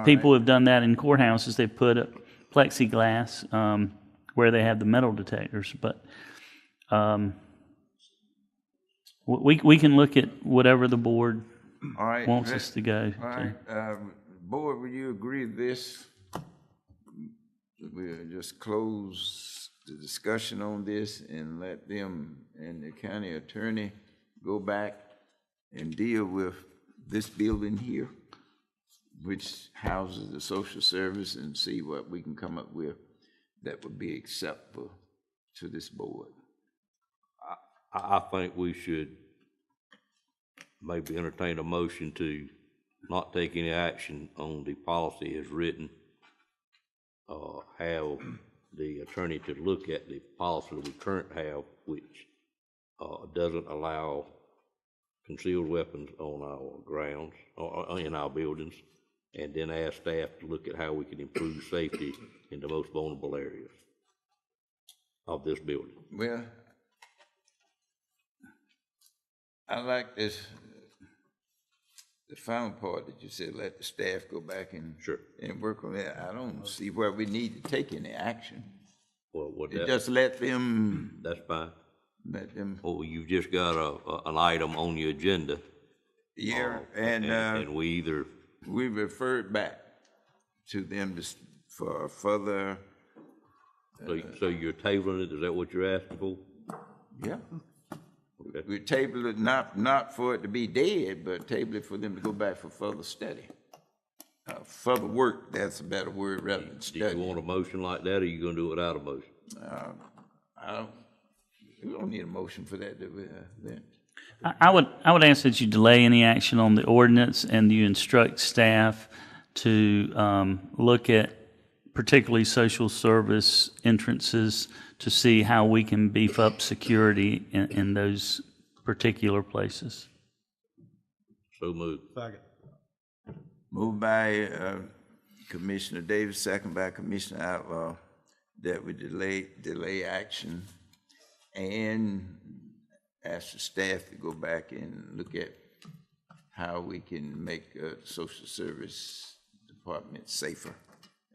People have done that in courthouses. They've put up plexiglass where they have the metal detectors. But we can look at whatever the board All right. wants us to go All to. right, board, will you agree to this? We'll just close the discussion on this and let them and the county attorney go back and deal with this building here, which houses the social service, and see what we can come up with that would be acceptable to this board. I think we should maybe entertain a motion to not take any action on the policy as written, have the attorney to look at the policy that we currently have, which doesn't allow concealed weapons on our grounds, or in our buildings, and then ask staff to look at how we can improve safety in the most vulnerable areas of this building. Well, I like this, the final part that you said, let the staff go back and and work on that. I don't see where we need to take any action. Well, what Just let them. That's fine. Let them. Oh, you've just got an item on your agenda. Yeah, and we either we referred back to them for further. So you're tabling it? Is that what you're asking for? Yeah. Okay. We table it not for it to be dead, but table it for them to go back for further study. Further work, that's a better word rather than study. Do you want a motion like that, or are you gonna do it without a motion? We don't need a motion for that, do we, then? I would ask that you delay any action on the ordinance, and you instruct staff to look at particularly social service entrances to see how we can beef up security in those particular places. So moved. Second. Moved by Commissioner Davis, second by Commissioner Outlaw, that we delay action and ask the staff to go back and look at how we can make the social service department safer.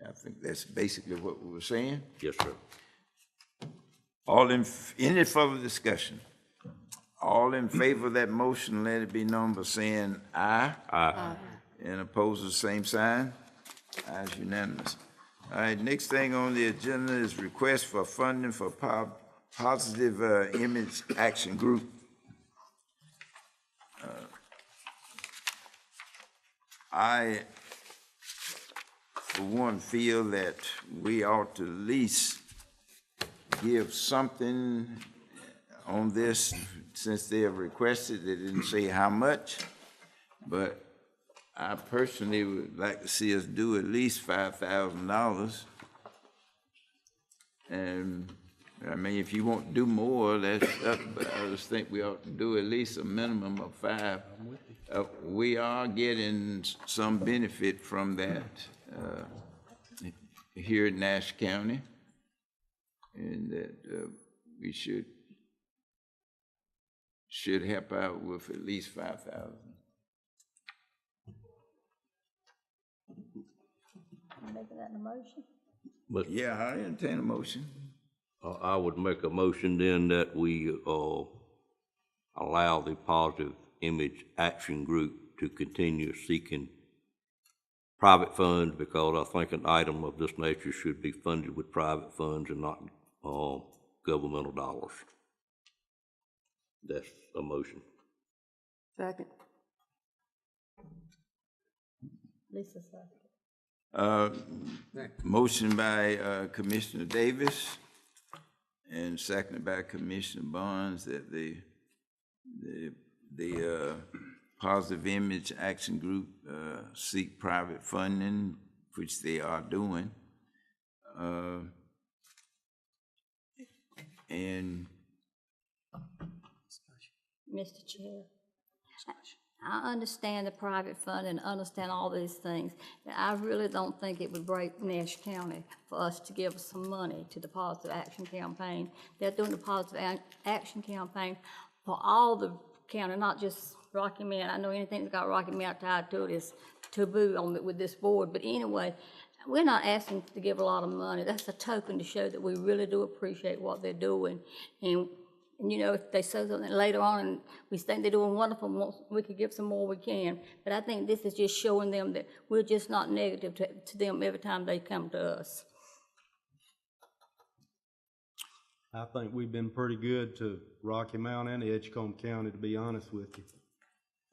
I think that's basically what we were saying. Yes, sir. Any further discussion? All in favor of that motion, let it be known by saying aye. Aye. And opposed, the same sign. Ayes unanimous. All right, next thing on the agenda is request for funding for Positive Image Action Group. I, for one, feel that we ought to at least give something on this, since they have requested. They didn't say how much, but I personally would like to see us do at least $5,000. And I mean, if you want to do more, that's up, but I just think we ought to do at least a minimum of 5. We are getting some benefit from that here in Nash County, and that we should help out with at least 5,000. Making that in a motion? But yeah, I entertain a motion. I would make a motion then that we allow the Positive Image Action Group to continue seeking private funds, because I think an item of this nature should be funded with private funds and not governmental dollars. That's a motion. Second. Lisa, second. Motion by Commissioner Davis and seconded by Commissioner Barnes that the Positive Image Action Group seek private funding, which they are doing. And Mr. Chair, I understand the private fund and understand all these things. But I really don't think it would break Nash County for us to give some money to the Positive Action Campaign. They're doing the Positive Action Campaign for all the county, not just Rocky Mount. I know anything that's got Rocky Mount tied to it is taboo on it with this board. But anyway, we're not asking to give a lot of money. That's a token to show that we really do appreciate what they're doing. And you know, if they say something later on and we think they're doing wonderful, we could give some more, we can. But I think this is just showing them that we're just not negative to them every time they come to us. I think we've been pretty good to Rocky Mount and Edgecombe County, to be honest with you.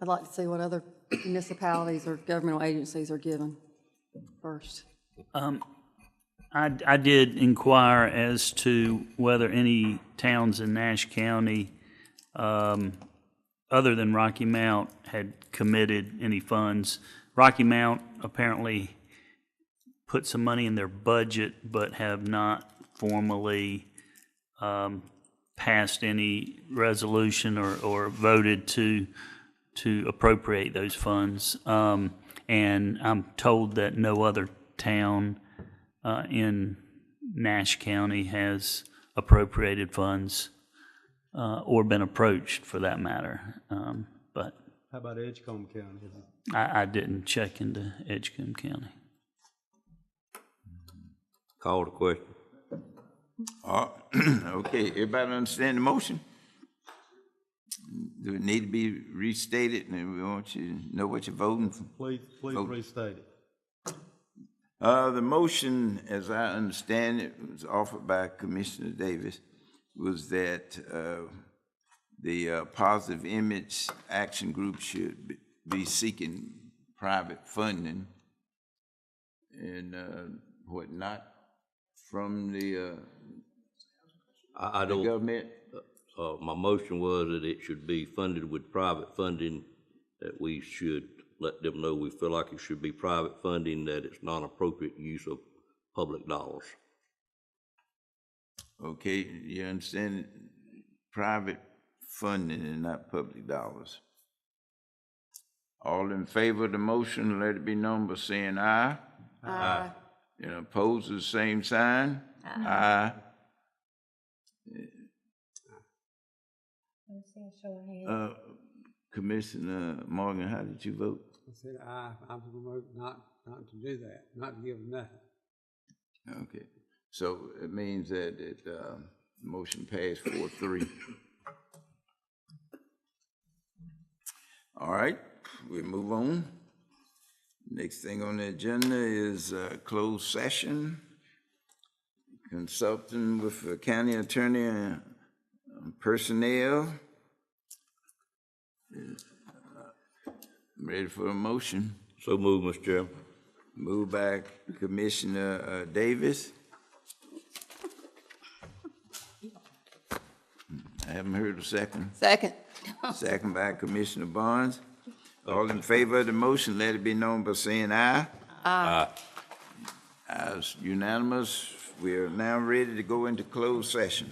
I'd like to see what other municipalities or governmental agencies are given first. I did inquire as to whether any towns in Nash County, other than Rocky Mount, had committed any funds. Rocky Mount apparently put some money in their budget, but have not formally passed any resolution or voted to appropriate those funds. And I'm told that no other town in Nash County has appropriated funds or been approached for that matter. But How about Edgecombe County? I didn't check into Edgecombe County. Call the question. okay, everybody understand the motion? Do it need to be restated, and we want you to know what you're voting for? Please restate it. The motion, as I understand it, was offered by Commissioner Davis, was that the Positive Image Action Group should be seeking private funding and whatnot from the government. My motion was that it should be funded with private funding, that we should let them know we feel like it should be private funding, that it's not appropriate use of public dollars. Okay, you understand private funding and not public dollars. All in favor of the motion, let it be known by saying aye. Aye. And opposed, the same sign. Aye. Commissioner Morgan, how did you vote? I said, I'm going to vote not to do that, not to give them nothing. Okay, so it means that the motion passed 4-3. All right, we move on. Next thing on the agenda is closed session. Consulting with the county attorney and personnel. Ready for a motion? So move, Mr. Chairman. Moved by Commissioner Davis. I haven't heard a second. Second. Second by Commissioner Barnes. All in favor of the motion, let it be known by saying aye. Aye. As unanimous, we are now ready to go into closed session.